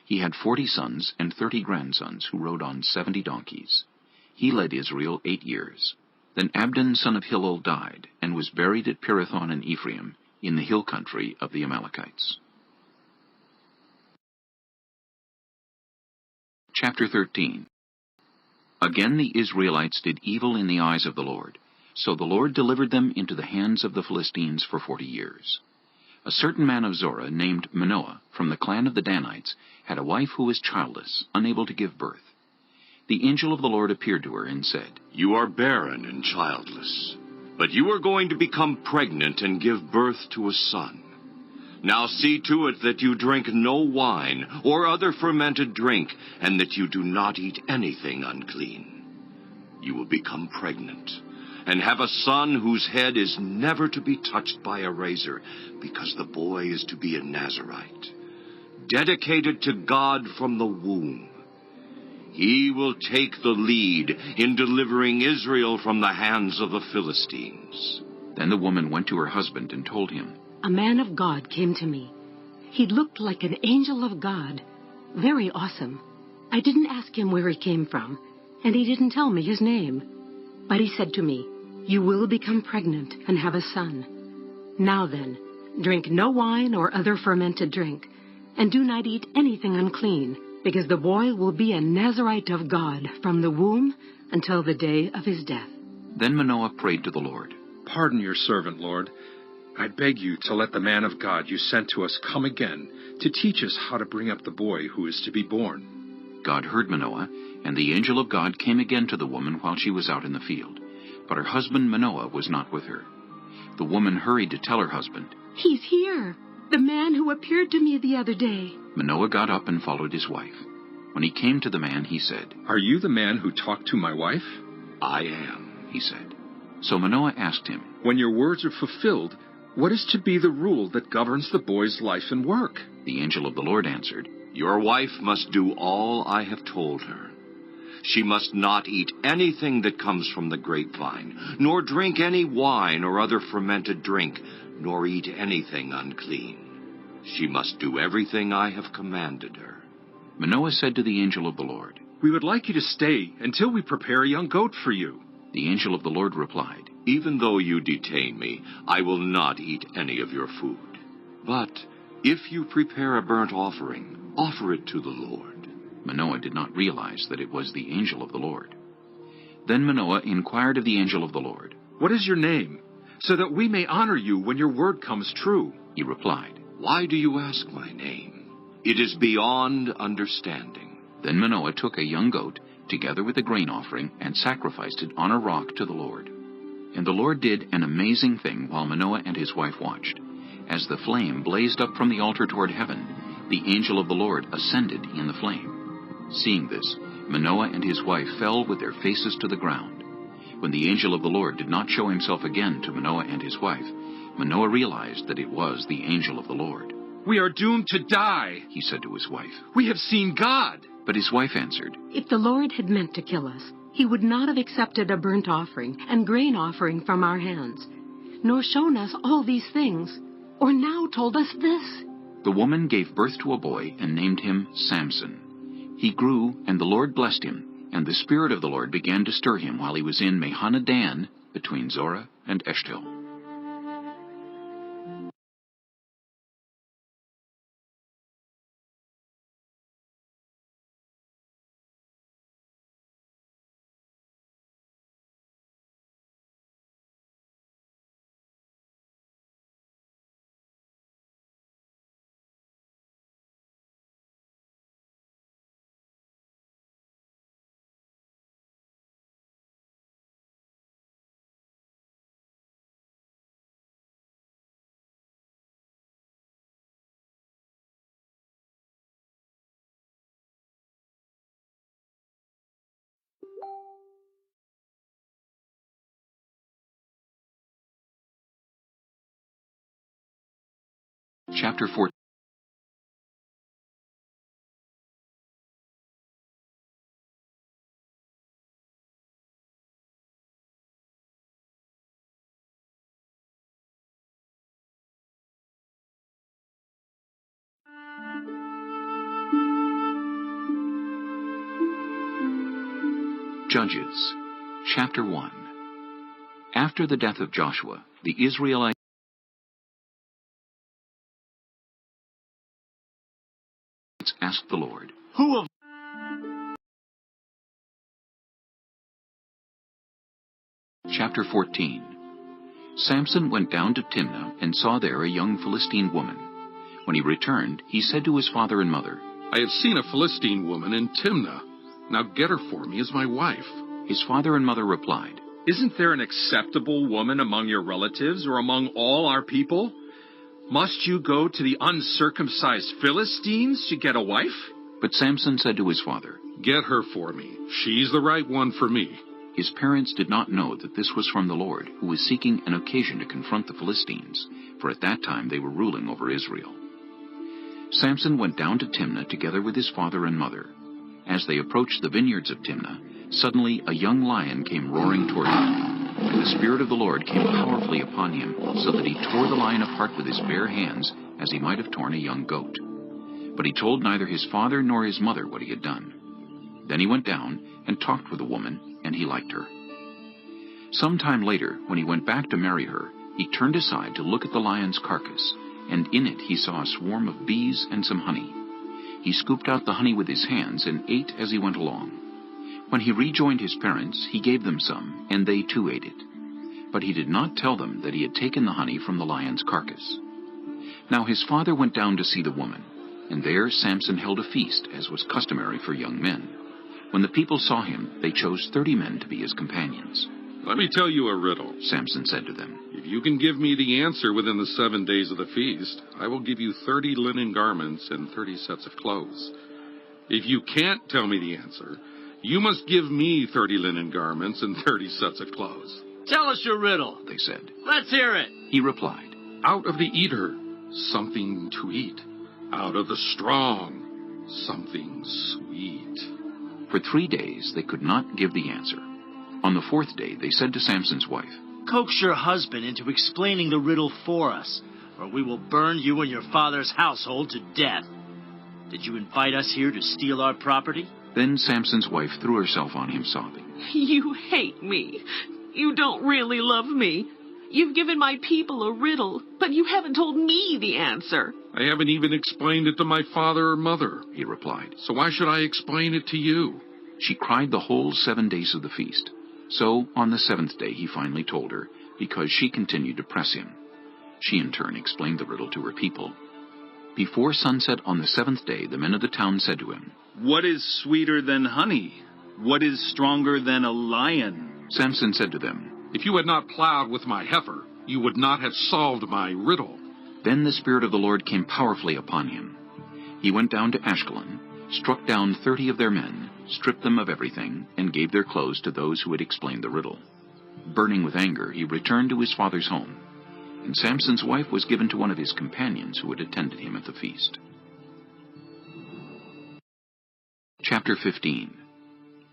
He had 40 sons and 30 grandsons who rode on 70 donkeys. He led Israel 8 years. Then Abdon, son of Hillel, died, and was buried at Pirathon in Ephraim, in the hill country of the Amalekites. Chapter 13. Again the Israelites did evil in the eyes of the Lord, so the Lord delivered them into the hands of the Philistines for 40 years. A certain man of Zorah, named Manoah, from the clan of the Danites, had a wife who was childless, unable to give birth. The angel of the Lord appeared to her and said, "You are barren and childless. But you are going to become pregnant and give birth to a son. Now see to it that you drink no wine or other fermented drink, and that you do not eat anything unclean. You will become pregnant and have a son whose head is never to be touched by a razor, because the boy is to be a Nazirite, dedicated to God from the womb. He will take the lead in delivering Israel from the hands of the Philistines." Then the woman went to her husband and told him, "A man of God came to me. He looked like an angel of God, very awesome. I didn't ask him where he came from, and he didn't tell me his name. But he said to me, 'You will become pregnant and have a son. Now then, drink no wine or other fermented drink, and do not eat anything unclean, because the boy will be a Nazirite of God from the womb until the day of his death.'" Then Manoah prayed to the Lord, "Pardon your servant, Lord. I beg you to let the man of God you sent to us come again to teach us how to bring up the boy who is to be born." God heard Manoah, and the angel of God came again to the woman while she was out in the field. But her husband Manoah was not with her. The woman hurried to tell her husband. "He's here, the man who appeared to me the other day." Manoah got up and followed his wife. When he came to the man, he said, "Are you the man who talked to my wife?" "I am," he said. So Manoah asked him, "When your words are fulfilled, what is to be the rule that governs the boy's life and work?" The angel of the Lord answered, "Your wife must do all I have told her. She must not eat anything that comes from the grapevine, nor drink any wine or other fermented drink, nor eat anything unclean. She must do everything I have commanded her." Manoah said to the angel of the Lord, "We would like you to stay until we prepare a young goat for you." The angel of the Lord replied, "Even though you detain me, I will not eat any of your food. But if you prepare a burnt offering, offer it to the Lord." Manoah did not realize that it was the angel of the Lord. Then Manoah inquired of the angel of the Lord, "What is your name, so that we may honor you when your word comes true?" He replied, "Why do you ask my name? It is beyond understanding." Then Manoah took a young goat, together with a grain offering, and sacrificed it on a rock to the Lord. And the Lord did an amazing thing while Manoah and his wife watched. As the flame blazed up from the altar toward heaven, the angel of the Lord ascended in the flame. Seeing this, Manoah and his wife fell with their faces to the ground. When the angel of the Lord did not show himself again to Manoah and his wife, Manoah realized that it was the angel of the Lord. "We are doomed to die," he said to his wife. "We have seen God." But his wife answered, "If the Lord had meant to kill us, he would not have accepted a burnt offering and grain offering from our hands, nor shown us all these things, or now told us this." The woman gave birth to a boy and named him Samson. He grew, and the Lord blessed him, and the Spirit of the Lord began to stir him while he was in Mahanadan, between Zorah and Eshtaol. Chapter 4. Judges, chapter 1. After the death of Joshua, the Israelites asked the Lord, "Who of..." Chapter 14. Samson went down to Timnah and saw there a young Philistine woman. When he returned, he said to his father and mother, "I have seen a Philistine woman in Timnah. Now get her for me as my wife." His father and mother replied, Isn't there an acceptable woman among your relatives or among all our people? Must you go to the uncircumcised Philistines to get a wife? But Samson said to his father, Get her for me. She's the right one for me. His parents did not know that this was from the Lord, who was seeking an occasion to confront the Philistines, for at that time they were ruling over Israel. Samson went down to Timnah together with his father and mother. As they approached the vineyards of Timnah, suddenly a young lion came roaring toward him, and the Spirit of the Lord came powerfully upon him, so that he tore the lion apart with his bare hands, as he might have torn a young goat. But he told neither his father nor his mother what he had done. Then he went down and talked with the woman, and he liked her. Some time later, when he went back to marry her, he turned aside to look at the lion's carcass, and in it he saw a swarm of bees and some honey. He scooped out the honey with his hands and ate as he went along. When he rejoined his parents, he gave them some, and they too ate it. But he did not tell them that he had taken the honey from the lion's carcass. Now his father went down to see the woman, and there Samson held a feast, as was customary for young men. When the people saw him, they chose 30 men to be his companions. Let me tell you a riddle, Samson said to them. If you can give me the answer within the 7 days of the feast, I will give you 30 linen garments and 30 sets of clothes. If you can't tell me the answer, you must give me 30 linen garments and 30 sets of clothes. Tell us your riddle, they said. Let's hear it. He replied, Out of the eater, something to eat. Out of the strong, something sweet. For 3 days they could not give the answer. On the 4th day they said to Samson's wife, Coax your husband into explaining the riddle for us, or we will burn you and your father's household to death. Did you invite us here to steal our property? Then Samson's wife threw herself on him, sobbing. You hate me. You don't really love me. You've given my people a riddle, but you haven't told me the answer. I haven't even explained it to my father or mother, he replied. So why should I explain it to you? She cried the whole 7 days of the feast. So on the 7th day he finally told her, because she continued to press him. She in turn explained the riddle to her people. Before sunset on the 7th day, the men of the town said to him, What is sweeter than honey? What is stronger than a lion? Samson said to them, If you had not plowed with my heifer, you would not have solved my riddle. Then the Spirit of the Lord came powerfully upon him. He went down to Ashkelon, struck down 30 of their men, stripped them of everything, and gave their clothes to those who had explained the riddle. Burning with anger, he returned to his father's home, and Samson's wife was given to one of his companions who had attended him at the feast. Chapter 15.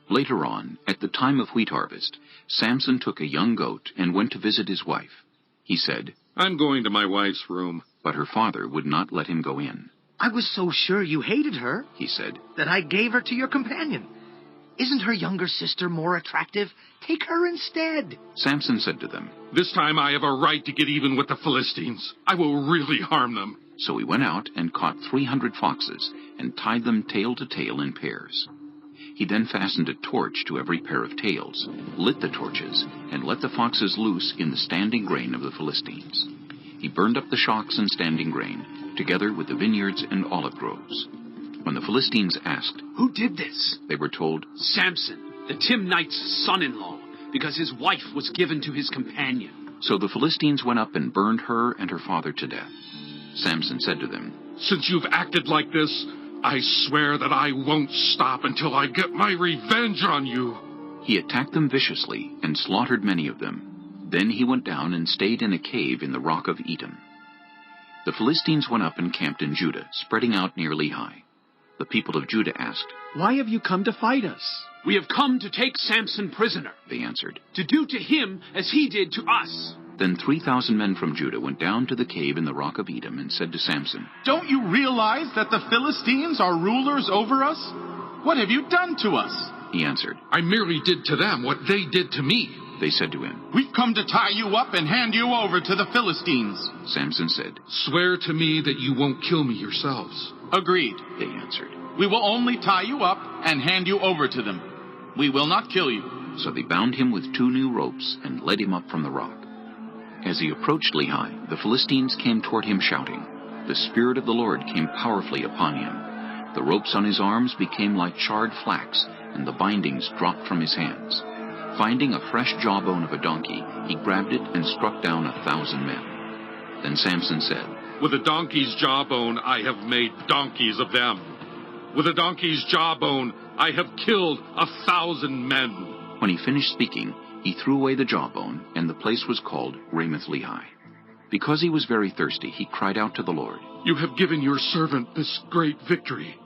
Later on, at the time of wheat harvest, Samson took a young goat and went to visit his wife. He said, I'm going to my wife's room. But her father would not let him go in. I was so sure you hated her, he said, that I gave her to your companion. Isn't her younger sister more attractive? Take her instead. Samson said to them, This time I have a right to get even with the Philistines. I will really harm them. So he went out and caught 300 foxes and tied them tail to tail in pairs. He then fastened a torch to every pair of tails, lit the torches, and let the foxes loose in the standing grain of the Philistines. He burned up the shocks and standing grain, together with the vineyards and olive groves. When the Philistines asked, Who did this? They were told, Samson, the Timnite's son-in-law, because his wife was given to his companion. So the Philistines went up and burned her and her father to death. Samson said to them, Since you've acted like this, I swear that I won't stop until I get my revenge on you. He attacked them viciously and slaughtered many of them. Then he went down and stayed in a cave in the rock of Etam. The Philistines went up and camped in Judah, spreading out near Lehi. The people of Judah asked, Why have you come to fight us? We have come to take Samson prisoner, they answered, to do to him as he did to us. Then 3,000 men from Judah went down to the cave in the rock of Etam and said to Samson, Don't you realize that the Philistines are rulers over us? What have you done to us? He answered, I merely did to them what they did to me. They said to him, We've come to tie you up and hand you over to the Philistines. Samson said, Swear to me that you won't kill me yourselves. Agreed, they answered. We will only tie you up and hand you over to them. We will not kill you. So they bound him with 2 new ropes and led him up from the rock. As he approached Lehi, the Philistines came toward him shouting. The Spirit of the Lord came powerfully upon him. The ropes on his arms became like charred flax, and the bindings dropped from his hands. Finding a fresh jawbone of a donkey, he grabbed it and struck down 1,000 men. Then Samson said, "With a donkey's jawbone I have made donkeys of them. With a donkey's jawbone I have killed 1,000 men." When he finished speaking, he threw away the jawbone, and the place was called Ramoth-Lehi. Because he was very thirsty, he cried out to the Lord, "You have given your servant this great victory.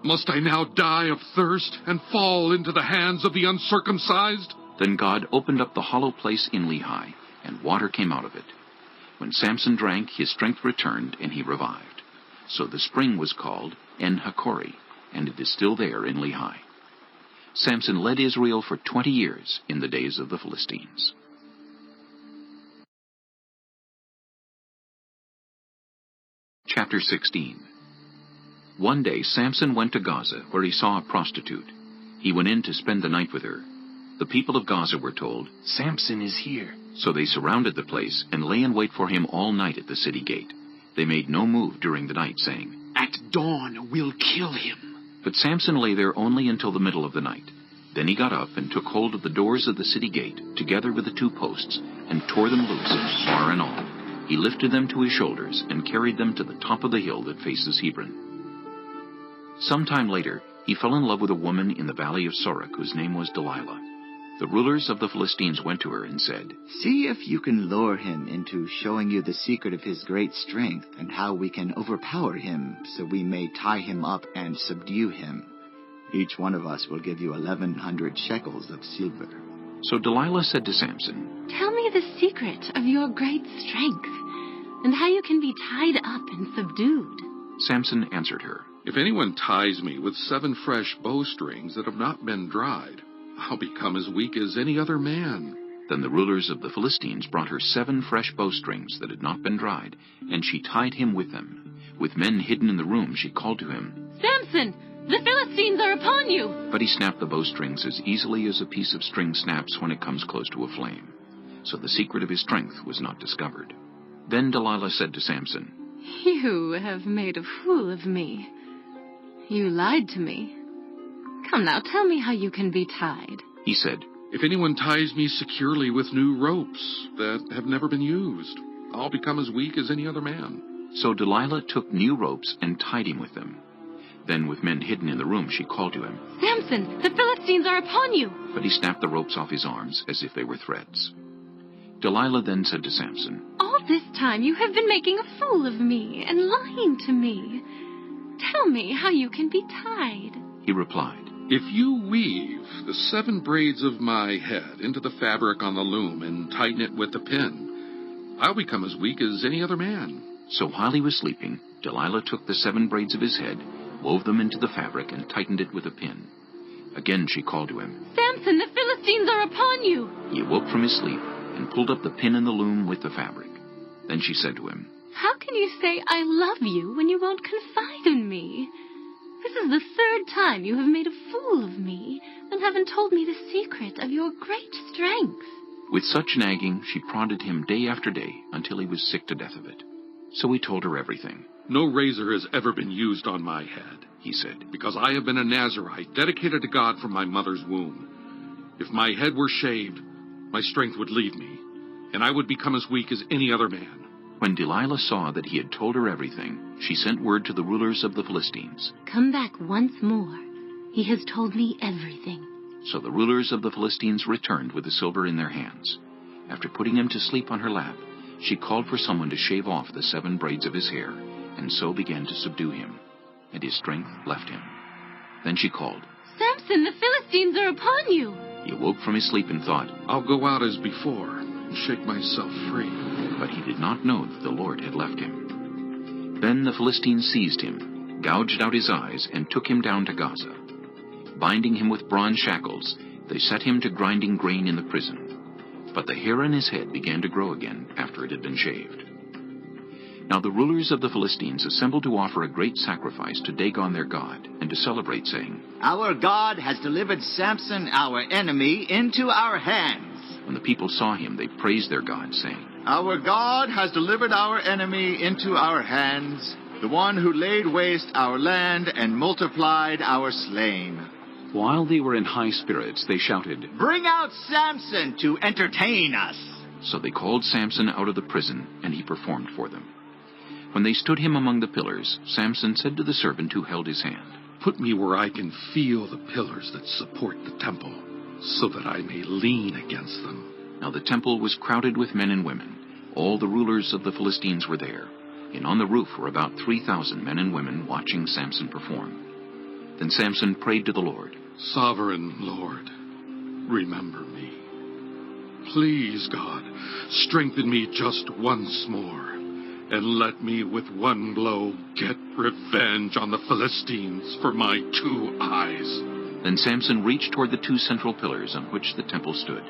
Must I now die of thirst and fall into the hands of the uncircumcised?" Then God opened up the hollow place in Lehi, and water came out of it. When Samson drank, his strength returned, and he revived. So the spring was called En-Hakkore, and it is still there in Lehi. Samson led Israel for 20 years in the days of the Philistines. Chapter 16. One day Samson went to Gaza, where he saw a prostitute. He went in to spend the night with her. The people of Gaza were told, "Samson is here." So they surrounded the place and lay in wait for him all night at the city gate. They made no move during the night, saying, "At dawn we'll kill him." But Samson lay there only until the middle of the night. Then he got up and took hold of the doors of the city gate, together with the 2 posts, and tore them loose, bar and all. He lifted them to his shoulders and carried them to the top of the hill that faces Hebron. Some time later, he fell in love with a woman in the valley of Sorek, whose name was Delilah. The rulers of the Philistines went to her and said, "See if you can lure him into showing you the secret of his great strength and how we can overpower him so we may tie him up and subdue him. Each one of us will give you 1,100 shekels of silver." So Delilah said to Samson, "Tell me the secret of your great strength, and how you can be tied up and subdued." Samson answered her, "If anyone ties me with 7 fresh bowstrings that have not been dried, I'll become as weak as any other man." Then the rulers of the Philistines brought her 7 fresh bowstrings that had not been dried, and she tied him with them. With men hidden in the room, she called to him, "Samson, the Philistines are upon you!" But he snapped the bowstrings as easily as a piece of string snaps when it comes close to a flame. So the secret of his strength was not discovered. Then Delilah said to Samson, "You have made a fool of me. You lied to me. Come now, tell me how you can be tied." He said, "If anyone ties me securely with new ropes that have never been used, I'll become as weak as any other man." So Delilah took new ropes and tied him with them. Then with men hidden in the room, she called to him, "Samson, the Philistines are upon you!" But he snapped the ropes off his arms as if they were threads. Delilah then said to Samson, "All this time you have been making a fool of me and lying to me. Tell me how you can be tied." He replied, "If you weave the 7 braids of my head into the fabric on the loom and tighten it with a pin, I'll become as weak as any other man." So while he was sleeping, Delilah took the 7 braids of his head, wove them into the fabric, and tightened it with a pin. Again she called to him, "Samson, the Philistines are upon you!" He awoke from his sleep and pulled up the pin in the loom with the fabric. Then she said to him, "How can you say I love you when you won't confide in me? This is the 3rd time you have made a fool of me and haven't told me the secret of your great strength." With such nagging, she prodded him day after day until he was sick to death of it. So he told her everything. "No razor has ever been used on my head," he said, "because I have been a Nazirite, dedicated to God from my mother's womb. If my head were shaved, my strength would leave me, and I would become as weak as any other man." When Delilah saw that he had told her everything, she sent word to the rulers of the Philistines, "Come back once more. He has told me everything." So the rulers of the Philistines returned with the silver in their hands. After putting him to sleep on her lap, she called for someone to shave off the 7 braids of his hair, and so began to subdue him, and his strength left him. Then she called, "Samson, the Philistines are upon you!" He awoke from his sleep and thought, "I'll go out as before and shake myself free." But he did not know that the Lord had left him. Then the Philistines seized him, gouged out his eyes, and took him down to Gaza. Binding him with bronze shackles, they set him to grinding grain in the prison. But the hair on his head began to grow again after it had been shaved. Now the rulers of the Philistines assembled to offer a great sacrifice to Dagon their god, and to celebrate, saying, "Our God has delivered Samson, our enemy, into our hands." When the people saw him, they praised their god, saying, "Our God has delivered our enemy into our hands, the one who laid waste our land and multiplied our slain." While they were in high spirits, they shouted, "Bring out Samson to entertain us!" So they called Samson out of the prison, and he performed for them. When they stood him among the pillars, Samson said to the servant who held his hand, "Put me where I can feel the pillars that support the temple, so that I may lean against them." Now the temple was crowded with men and women. All the rulers of the Philistines were there, and on the roof were about 3,000 men and women watching Samson perform. Then Samson prayed to the Lord, "Sovereign Lord, remember me. Please, God, strengthen me just once more, and let me with one blow get revenge on the Philistines for my 2 eyes." Then Samson reached toward the 2 central pillars on which the temple stood.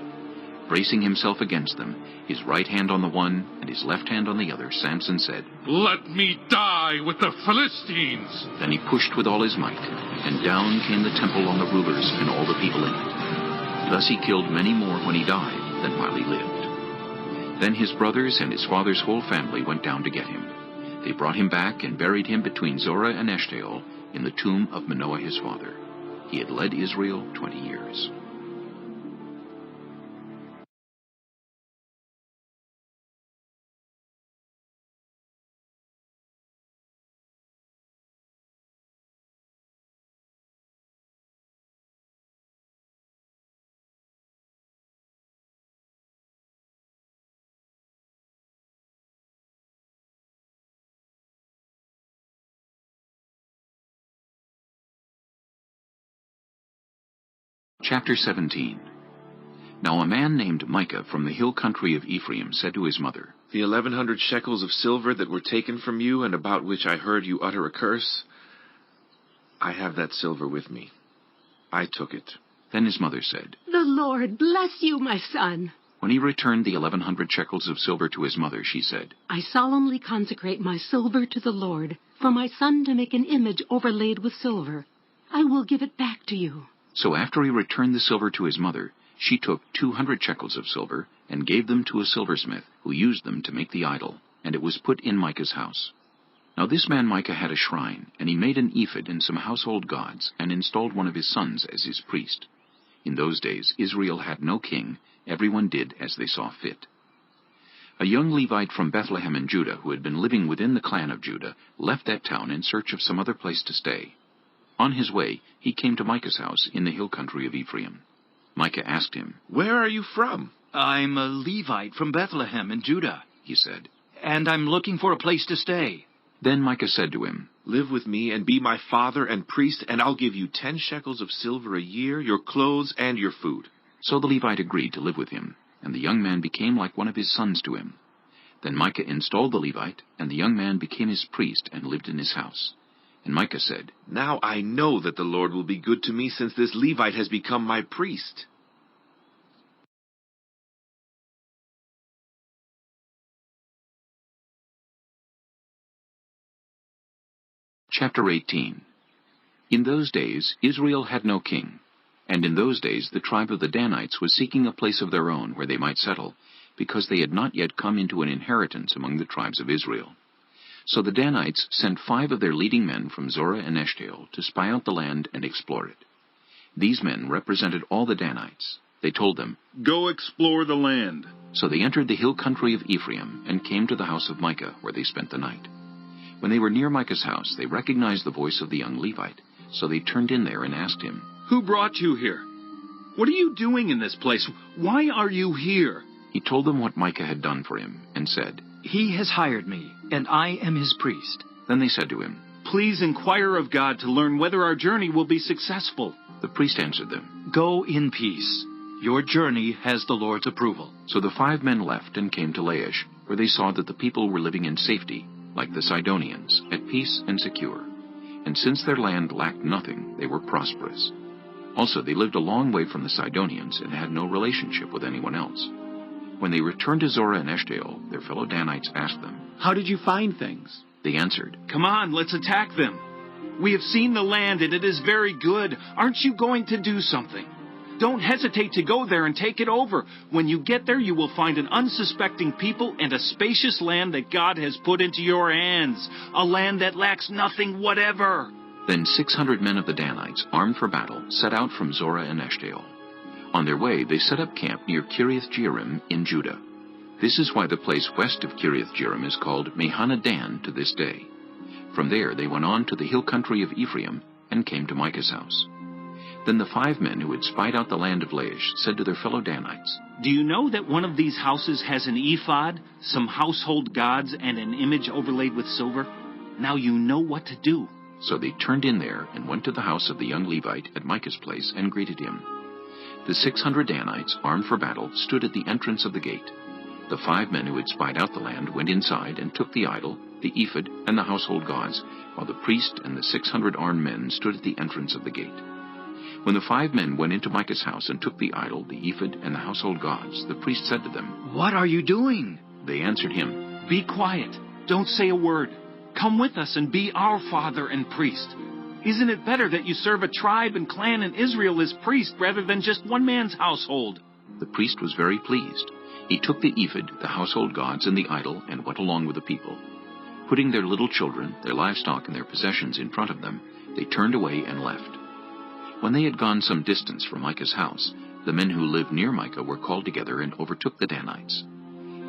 Bracing himself against them, his right hand on the one and his left hand on the other, Samson said, "Let me die with the Philistines!" Then he pushed with all his might, and down came the temple on the rulers and all the people in it. Thus he killed many more when he died than while he lived. Then his brothers and his father's whole family went down to get him. They brought him back and buried him between Zorah and Eshtaol in the tomb of Manoah his father. He had led Israel 20 years. Chapter 17. Now a man named Micah from the hill country of Ephraim said to his mother, "The 1,100 shekels of silver that were taken from you and about which I heard you utter a curse, I have that silver with me. I took it." Then his mother said, "The Lord bless you, my son." When he returned the 1,100 shekels of silver to his mother, she said, "I solemnly consecrate my silver to the Lord, for my son to make an image overlaid with silver. I will give it back to you." So after he returned the silver to his mother, she took 200 shekels of silver and gave them to a silversmith, who used them to make the idol, and it was put in Micah's house. Now this man Micah had a shrine, and he made an ephod and some household gods, and installed one of his sons as his priest. In those days Israel had no king, everyone did as they saw fit. A young Levite from Bethlehem in Judah, who had been living within the clan of Judah, left that town in search of some other place to stay. On his way, he came to Micah's house in the hill country of Ephraim. Micah asked him, "Where are you from?" "I'm a Levite from Bethlehem in Judah," he said, "and I'm looking for a place to stay." Then Micah said to him, "Live with me and be my father and priest, and I'll give you 10 shekels of silver a year, your clothes, and your food." So the Levite agreed to live with him, and the young man became like one of his sons to him. Then Micah installed the Levite, and the young man became his priest and lived in his house. And Micah said, "Now I know that the Lord will be good to me, since this Levite has become my priest." Chapter 18. In those days Israel had no king, and in those days the tribe of the Danites was seeking a place of their own where they might settle, because they had not yet come into an inheritance among the tribes of Israel. So the Danites sent 5 of their leading men from Zorah and Eshtaol to spy out the land and explore it. These men represented all the Danites. They told them, "Go explore the land." So they entered the hill country of Ephraim and came to the house of Micah, where they spent the night. When they were near Micah's house, they recognized the voice of the young Levite. So they turned in there and asked him, "Who brought you here? What are you doing in this place? Why are you here?" He told them what Micah had done for him, and said, "He has hired me, and I am his priest." Then they said to him, "Please inquire of God to learn whether our journey will be successful." The priest answered them, "Go in peace. Your journey has the Lord's approval." So the 5 men left and came to Laish, where they saw that the people were living in safety, like the Sidonians, at peace and secure. And since their land lacked nothing, they were prosperous. Also they lived a long way from the Sidonians and had no relationship with anyone else. When they returned to Zorah and Eshtaol, their fellow Danites asked them, "How did you find things?" They answered, "Come on, let's attack them. We have seen the land, and it is very good. Aren't you going to do something? Don't hesitate to go there and take it over. When you get there, you will find an unsuspecting people and a spacious land that God has put into your hands, a land that lacks nothing whatever." Then 600 men of the Danites, armed for battle, set out from Zorah and Eshtaol. On their way, they set up camp near Kiriath-Jearim in Judah. This is why the place west of Kiriath-Jearim is called Mehanadan to this day. From there they went on to the hill country of Ephraim and came to Micah's house. Then the 5 men who had spied out the land of Laish said to their fellow Danites, "Do you know that one of these houses has an ephod, some household gods, and an image overlaid with silver? Now you know what to do." So they turned in there and went to the house of the young Levite at Micah's place and greeted him. The 600 Danites, armed for battle, stood at the entrance of the gate. The 5 men who had spied out the land went inside and took the idol, the ephod, and the household gods, while the priest and the 600 armed men stood at the entrance of the gate. When the 5 men went into Micah's house and took the idol, the ephod, and the household gods, the priest said to them, "What are you doing?" They answered him, "Be quiet. Don't say a word. Come with us and be our father and priest. Isn't it better that you serve a tribe and clan in Israel as priest rather than just one man's household?" The priest was very pleased. He took the ephod, the household gods, and the idol, and went along with the people. Putting their little children, their livestock, and their possessions in front of them, they turned away and left. When they had gone some distance from Micah's house, the men who lived near Micah were called together and overtook the Danites.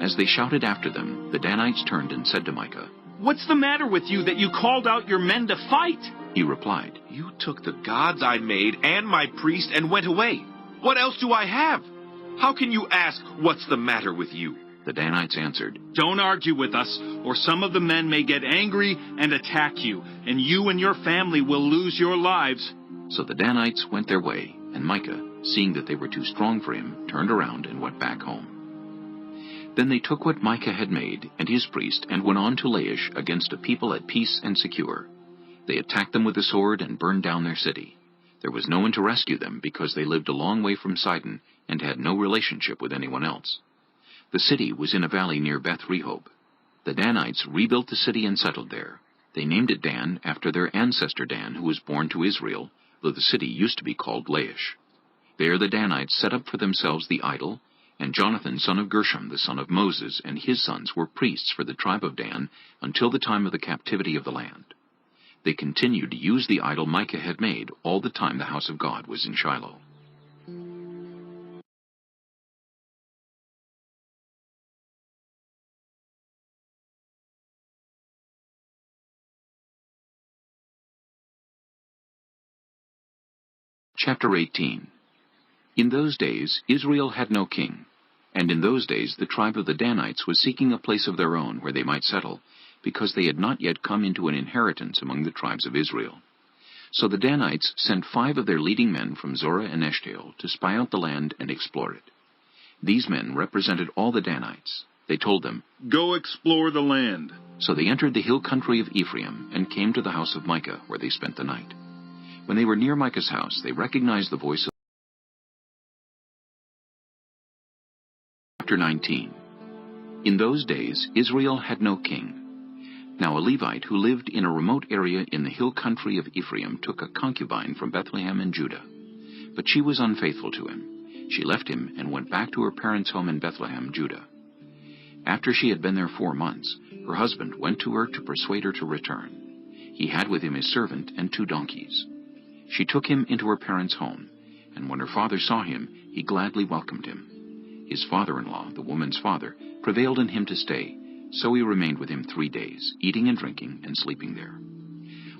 As they shouted after them, the Danites turned and said to Micah, "What's the matter with you that you called out your men to fight?" He replied, "You took the gods I made and my priest and went away. What else do I have? How can you ask, 'What's the matter with you?'" The Danites answered, "Don't argue with us, or some of the men may get angry and attack you, and you and your family will lose your lives." So the Danites went their way, and Micah, seeing that they were too strong for him, turned around and went back home. Then they took what Micah had made, and his priest, and went on to Laish against a people at peace and secure. They attacked them with the sword and burned down their city. There was no one to rescue them, because they lived a long way from Sidon and had no relationship with anyone else. The city was in a valley near Beth-rehob. The Danites rebuilt the city and settled there. They named it Dan after their ancestor Dan, who was born to Israel, though the city used to be called Laish. There the Danites set up for themselves the idol, and Jonathan, son of Gershom, the son of Moses, and his sons were priests for the tribe of Dan until the time of the captivity of the land. They continued to use the idol Micah had made all the time the house of God was in Shiloh. Chapter 18. In those days Israel had no king, and in those days the tribe of the Danites was seeking a place of their own where they might settle, because they had not yet come into an inheritance among the tribes of Israel. So the Danites sent 5 of their leading men from Zorah and Eshtaol to spy out the land and explore it. These men represented all the Danites. They told them, "Go explore the land." So they entered the hill country of Ephraim and came to the house of Micah, where they spent the night. When they were near Micah's house, they recognized the voice of Chapter 19. In those days Israel had no king. Now a Levite who lived in a remote area in the hill country of Ephraim took a concubine from Bethlehem in Judah. But she was unfaithful to him. She left him and went back to her parents' home in Bethlehem, Judah. After she had been there 4 months, her husband went to her to persuade her to return. He had with him his servant and 2 donkeys. She took him into her parents' home, and when her father saw him, he gladly welcomed him. His father-in-law, the woman's father, prevailed on him to stay, so he remained with him 3 days, eating and drinking and sleeping there.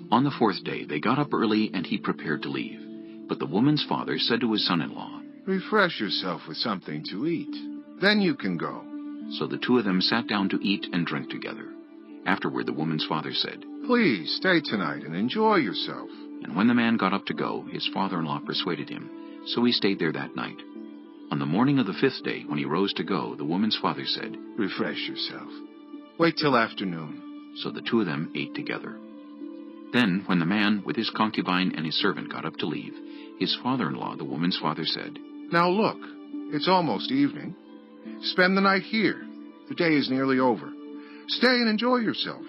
On the 4th day they got up early, and he prepared to leave. But the woman's father said to his son-in-law, "Refresh yourself with something to eat. Then you can go." So the 2 of them sat down to eat and drink together. Afterward the woman's father said, "Please stay tonight and enjoy yourself." And when the man got up to go, his father-in-law persuaded him, so he stayed there that night. On the morning of the 5th day, when he rose to go, the woman's father said, "Refresh yourself. Wait till afternoon." So the 2 of them ate together. Then, when the man with his concubine and his servant got up to leave, his father-in-law, the woman's father, said, "Now look, it's almost evening. Spend the night here. The day is nearly over. Stay and enjoy yourself.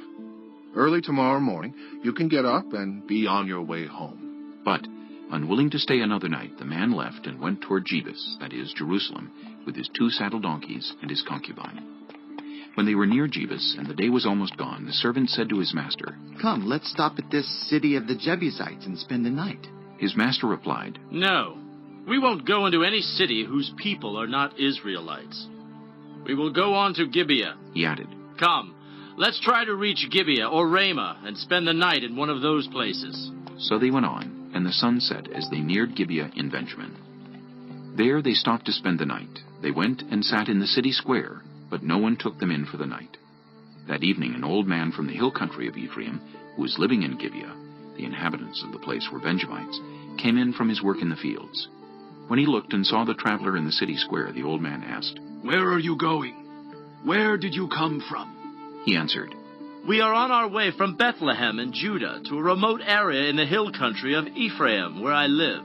Early tomorrow morning, you can get up and be on your way home." But, unwilling to stay another night, the man left and went toward Jebus, that is, Jerusalem, with his 2 saddle donkeys and his concubine. When they were near Jebus, and the day was almost gone, the servant said to his master, "Come, let's stop at this city of the Jebusites and spend the night." His master replied, "No, we won't go into any city whose people are not Israelites. We will go on to Gibeah." He added, "Come, let's try to reach Gibeah or Ramah and spend the night in one of those places." So they went on, and the sun set as they neared Gibeah in Benjamin. There they stopped to spend the night. They went and sat in the city square, but no one took them in for the night. That evening an old man from the hill country of Ephraim, who was living in Gibeah, the inhabitants of the place were Benjamites, came in from his work in the fields. When he looked and saw the traveler in the city square, the old man asked, "Where are you going? Where did you come from?" He answered, "We are on our way from Bethlehem in Judah to a remote area in the hill country of Ephraim, where I live.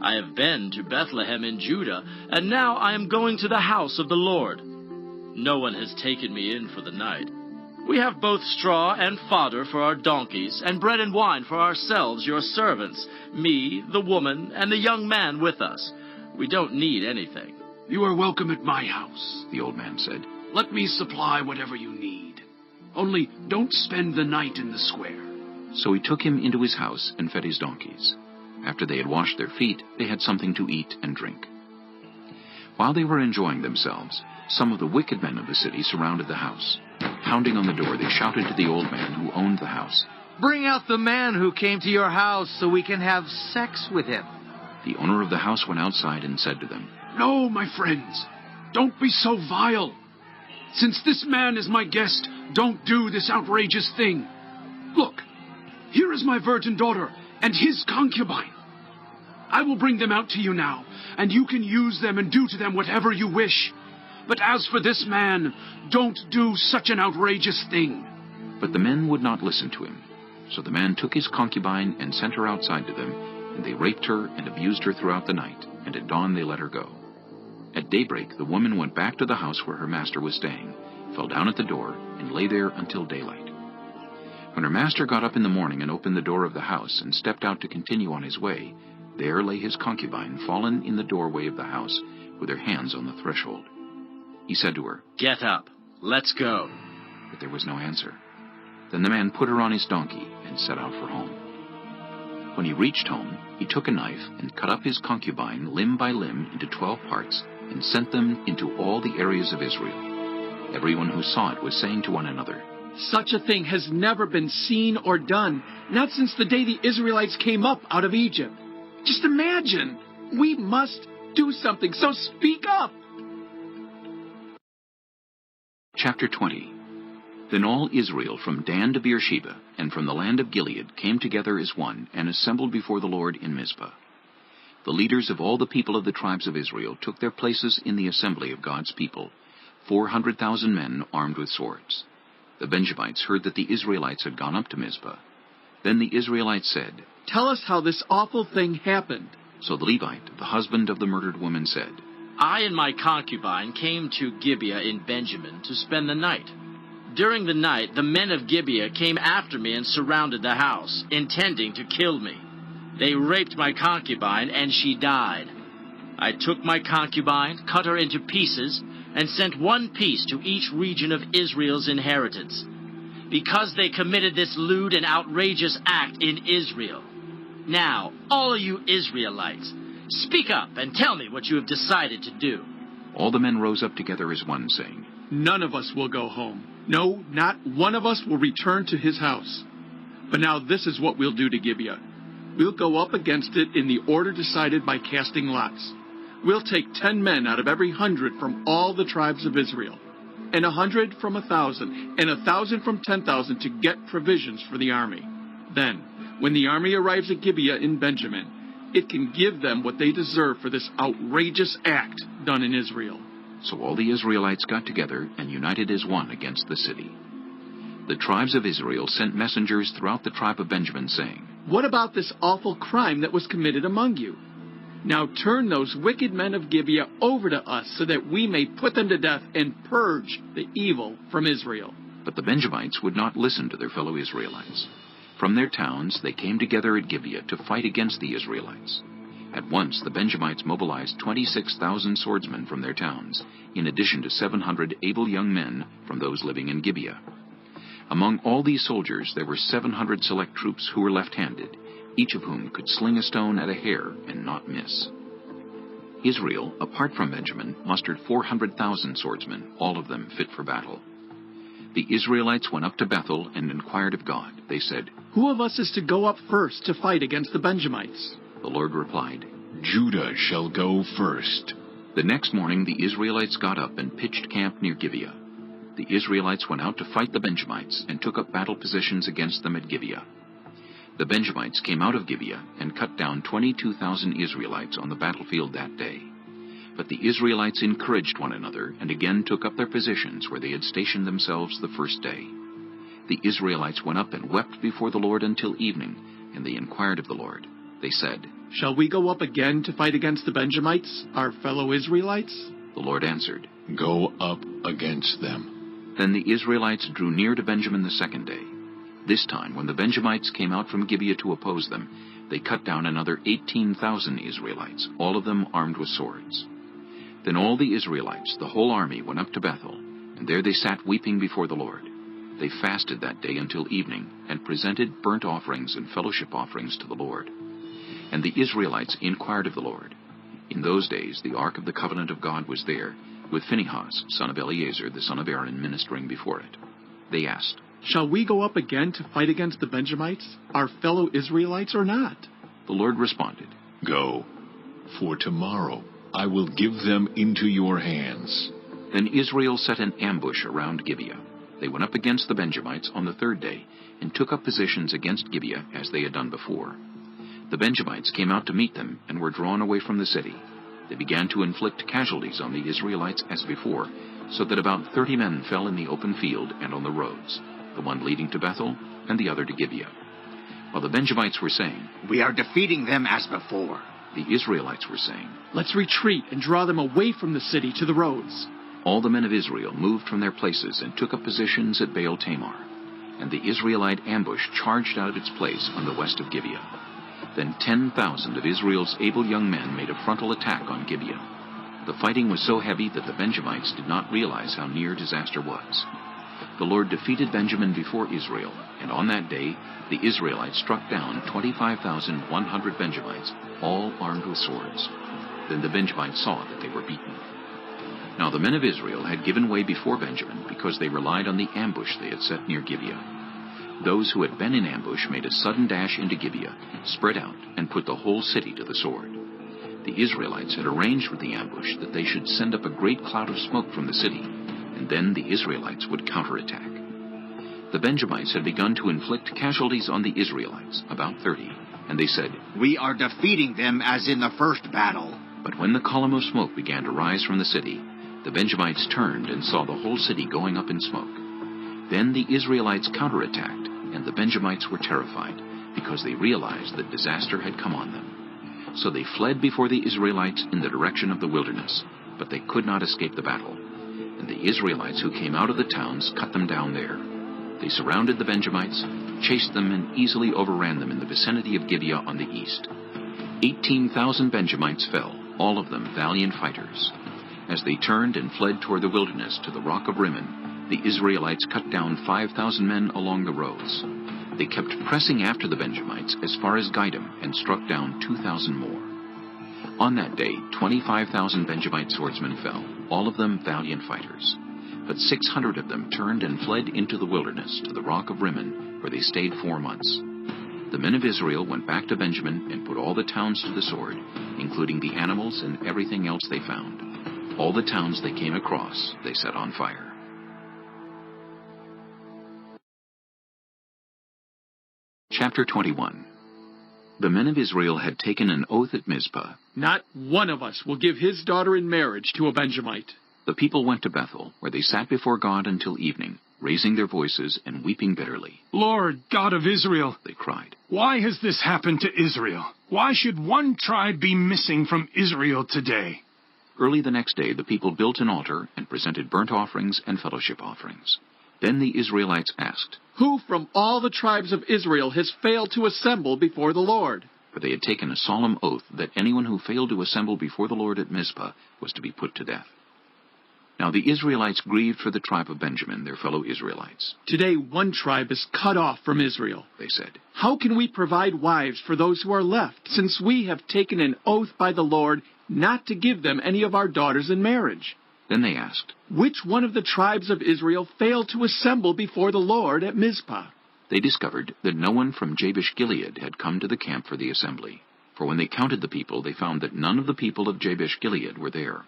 I have been to Bethlehem in Judah, and now I am going to the house of the Lord. No one has taken me in for the night. We have both straw and fodder for our donkeys, and bread and wine for ourselves, your servants, me, the woman, and the young man with us. We don't need anything." "You are welcome at my house," the old man said. "Let me supply whatever you need. Only don't spend the night in the square." So he took him into his house and fed his donkeys. After they had washed their feet, they had something to eat and drink. While they were enjoying themselves, some of the wicked men of the city surrounded the house. Pounding on the door, they shouted to the old man who owned the house, "Bring out the man who came to your house so we can have sex with him." The owner of the house went outside and said to them, "No, my friends, don't be so vile. Since this man is my guest, don't do this outrageous thing. Look, here is my virgin daughter and his concubine. I will bring them out to you now, and you can use them and do to them whatever you wish. But as for this man, don't do such an outrageous thing." But the men would not listen to him. So the man took his concubine and sent her outside to them, and they raped her and abused her throughout the night, and at dawn they let her go. At daybreak the woman went back to the house where her master was staying, fell down at the door, and lay there until daylight. When her master got up in the morning and opened the door of the house and stepped out to continue on his way, there lay his concubine fallen in the doorway of the house, with her hands on the threshold. He said to her, "Get up, let's go." But there was no answer. Then the man put her on his donkey and set out for home. When he reached home, he took a knife and cut up his concubine limb by limb into 12 parts and sent them into all the areas of Israel. Everyone who saw it was saying to one another, "Such a thing has never been seen or done, not since the day the Israelites came up out of Egypt. Just imagine! We must do something, so speak up!" Chapter 20. Then all Israel from Dan to Beersheba and from the land of Gilead came together as one and assembled before the Lord in Mizpah. The leaders of all the people of the tribes of Israel took their places in the assembly of God's people, 400,000 men armed with swords. The Benjamites heard that the Israelites had gone up to Mizpah. Then the Israelites said, "Tell us how this awful thing happened." So the Levite, the husband of the murdered woman, said, "I and my concubine came to Gibeah in Benjamin to spend the night. During the night, the men of Gibeah came after me and surrounded the house, intending to kill me. They raped my concubine, and she died. I took my concubine, cut her into pieces, and sent one piece to each region of Israel's inheritance, because they committed this lewd and outrageous act in Israel. Now, all you Israelites, speak up and tell me what you have decided to do." All the men rose up together as one, saying, "None of us will go home. No, not one of us will return to his house. But now this is what we'll do to Gibeah. We'll go up against it in the order decided by casting lots. We'll take 10 men out of every 100 from all the tribes of Israel, and 100 from 1,000, and 1,000 from 10,000 to get provisions for the army. Then, when the army arrives at Gibeah in Benjamin, it can give them what they deserve for this outrageous act done in Israel." So all the Israelites got together and united as one against the city. The tribes of Israel sent messengers throughout the tribe of Benjamin, saying, "What about this awful crime that was committed among you? Now turn those wicked men of Gibeah over to us so that we may put them to death and purge the evil from Israel." But the Benjamites would not listen to their fellow Israelites. From their towns they came together at Gibeah to fight against the Israelites. At once the Benjamites mobilized 26,000 swordsmen from their towns, in addition to 700 able young men from those living in Gibeah. Among all these soldiers there were 700 select troops who were left-handed, each of whom could sling a stone at a hair and not miss. Israel, apart from Benjamin, mustered 400,000 swordsmen, all of them fit for battle. The Israelites went up to Bethel and inquired of God. They said, "Who of us is to go up first to fight against the Benjamites?" The Lord replied, "Judah shall go first." The next morning the Israelites got up and pitched camp near Gibeah. The Israelites went out to fight the Benjamites and took up battle positions against them at Gibeah. The Benjamites came out of Gibeah and cut down 22,000 Israelites on the battlefield that day. But the Israelites encouraged one another and again took up their positions where they had stationed themselves the first day. The Israelites went up and wept before the Lord until evening, and they inquired of the Lord. They said, "Shall we go up again to fight against the Benjamites, our fellow Israelites?" The Lord answered, "Go up against them." Then the Israelites drew near to Benjamin the second day. This time, when the Benjamites came out from Gibeah to oppose them, they cut down another 18,000 Israelites, all of them armed with swords. Then all the Israelites, the whole army, went up to Bethel, and there they sat weeping before the Lord. They fasted that day until evening, and presented burnt offerings and fellowship offerings to the Lord. And the Israelites inquired of the Lord. In those days the ark of the covenant of God was there, with Phinehas, son of Eleazar, the son of Aaron, ministering before it. They asked, "Shall we go up again to fight against the Benjamites, our fellow Israelites, or not?" The Lord responded, "Go, for tomorrow I will give them into your hands." Then Israel set an ambush around Gibeah. They went up against the Benjamites on the third day, and took up positions against Gibeah as they had done before. The Benjamites came out to meet them, and were drawn away from the city. They began to inflict casualties on the Israelites as before, so that about 30 men fell in the open field and on the roads, the one leading to Bethel and the other to Gibeah. While the Benjamites were saying, "We are defeating them as before," the Israelites were saying, "Let's retreat and draw them away from the city to the roads." All the men of Israel moved from their places and took up positions at Baal Tamar, and the Israelite ambush charged out of its place on the west of Gibeah. Then 10,000 of Israel's able young men made a frontal attack on Gibeah. The fighting was so heavy that the Benjamites did not realize how near disaster was. The Lord defeated Benjamin before Israel, and on that day the Israelites struck down 25,100 Benjamites, all armed with swords. Then the Benjamites saw that they were beaten. Now the men of Israel had given way before Benjamin because they relied on the ambush they had set near Gibeah. Those who had been in ambush made a sudden dash into Gibeah, spread out, and put the whole city to the sword. The Israelites had arranged with the ambush that they should send up a great cloud of smoke from the city, and then the Israelites would counterattack. The Benjamites had begun to inflict casualties on the Israelites, about 30, and they said, "We are defeating them as in the first battle." But when the column of smoke began to rise from the city, the Benjamites turned and saw the whole city going up in smoke. Then the Israelites counterattacked, and the Benjamites were terrified, because they realized that disaster had come on them. So they fled before the Israelites in the direction of the wilderness, but they could not escape the battle. And the Israelites who came out of the towns cut them down there. They surrounded the Benjamites, chased them, and easily overran them in the vicinity of Gibeah on the east. 18,000 Benjamites fell, all of them valiant fighters. As they turned and fled toward the wilderness to the rock of Rimmon, the Israelites cut down 5,000 men along the roads. They kept pressing after the Benjamites as far as Gidom and struck down 2,000 more. On that day, 25,000 Benjamite swordsmen fell, all of them valiant fighters. But 600 of them turned and fled into the wilderness to the rock of Rimmon, where they stayed 4 months. The men of Israel went back to Benjamin and put all the towns to the sword, including the animals and everything else they found. All the towns they came across, they set on fire. Chapter 21. The men of Israel had taken an oath at Mizpah. "Not one of us will give his daughter in marriage to a Benjamite." The people went to Bethel, where they sat before God until evening, raising their voices and weeping bitterly. "Lord God of Israel," they cried, "why has this happened to Israel? Why should one tribe be missing from Israel today?" Early the next day the people built an altar and presented burnt offerings and fellowship offerings. Then the Israelites asked, "Who from all the tribes of Israel has failed to assemble before the Lord?" for they had taken a solemn oath that anyone who failed to assemble before the Lord at Mizpah was to be put to death. Now the Israelites grieved for the tribe of Benjamin, their fellow Israelites. Today one tribe is cut off from Israel, they said. How can we provide wives for those who are left, since we have taken an oath by the Lord not to give them any of our daughters in marriage? Then they asked, Which one of the tribes of Israel failed to assemble before the Lord at Mizpah? They discovered that no one from Jabesh-Gilead had come to the camp for the assembly. For when they counted the people, they found that none of the people of Jabesh-Gilead were there.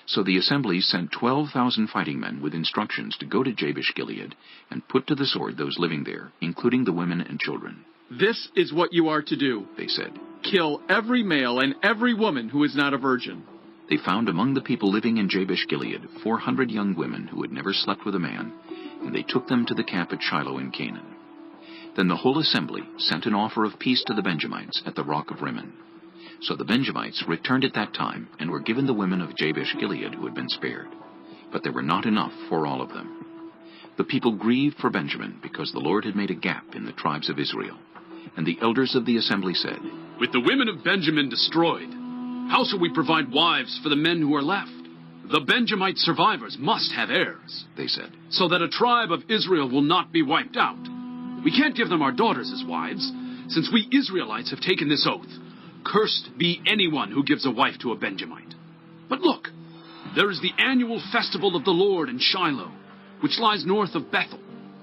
So the assembly sent 12,000 fighting men with instructions to go to Jabesh-Gilead and put to the sword those living there, including the women and children. This is what you are to do, they said. Kill every male and every woman who is not a virgin. They found among the people living in Jabesh-Gilead 400 young women who had never slept with a man, and they took them to the camp at Shiloh in Canaan. Then the whole assembly sent an offer of peace to the Benjamites at the rock of Rimmon. So the Benjamites returned at that time and were given the women of Jabesh-Gilead who had been spared. But there were not enough for all of them. The people grieved for Benjamin because the Lord had made a gap in the tribes of Israel. And the elders of the assembly said, With the women of Benjamin destroyed, how shall we provide wives for the men who are left? The Benjamite survivors must have heirs, they said, so that a tribe of Israel will not be wiped out. We can't give them our daughters as wives, since we Israelites have taken this oath. Cursed be anyone who gives a wife to a Benjamite. But look, there is the annual festival of the Lord in Shiloh, which lies north of Bethel,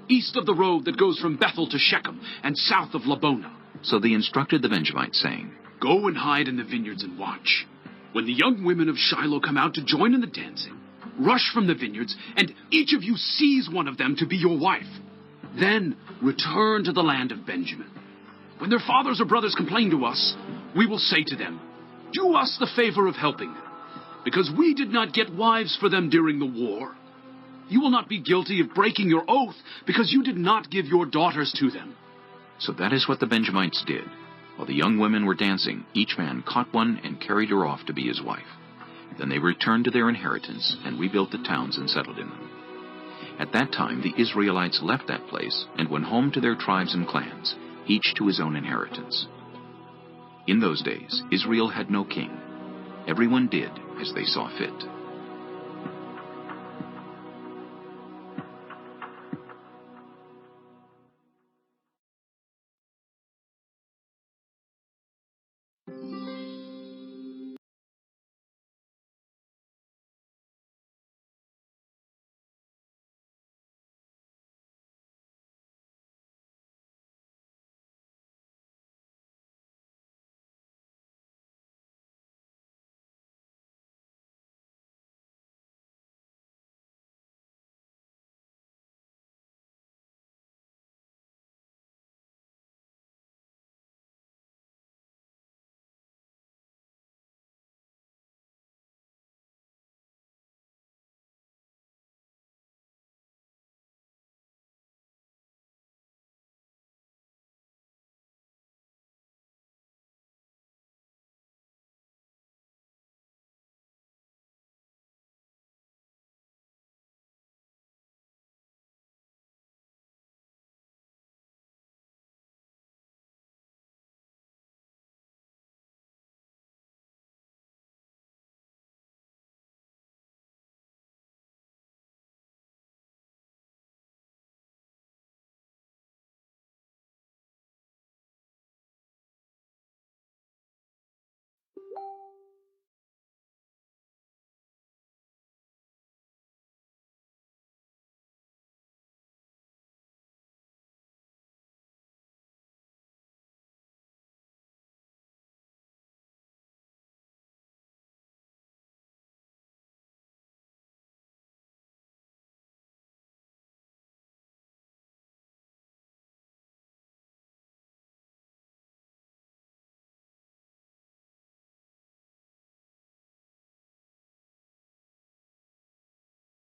east of the road that goes from Bethel to Shechem, and south of Labonah. So they instructed the Benjamites, saying, Go and hide in the vineyards and watch. When the young women of Shiloh come out to join in the dancing, rush from the vineyards, and each of you seize one of them to be your wife. Then return to the land of Benjamin. When their fathers or brothers complain to us, we will say to them, Do us the favor of helping them, because we did not get wives for them during the war. You will not be guilty of breaking your oath, because you did not give your daughters to them. So that is what the Benjamites did. While the young women were dancing, each man caught one and carried her off to be his wife. Then they returned to their inheritance and rebuilt the towns and settled in them. At that time the Israelites left that place and went home to their tribes and clans, each to his own inheritance. In those days Israel had no king. Everyone did as they saw fit.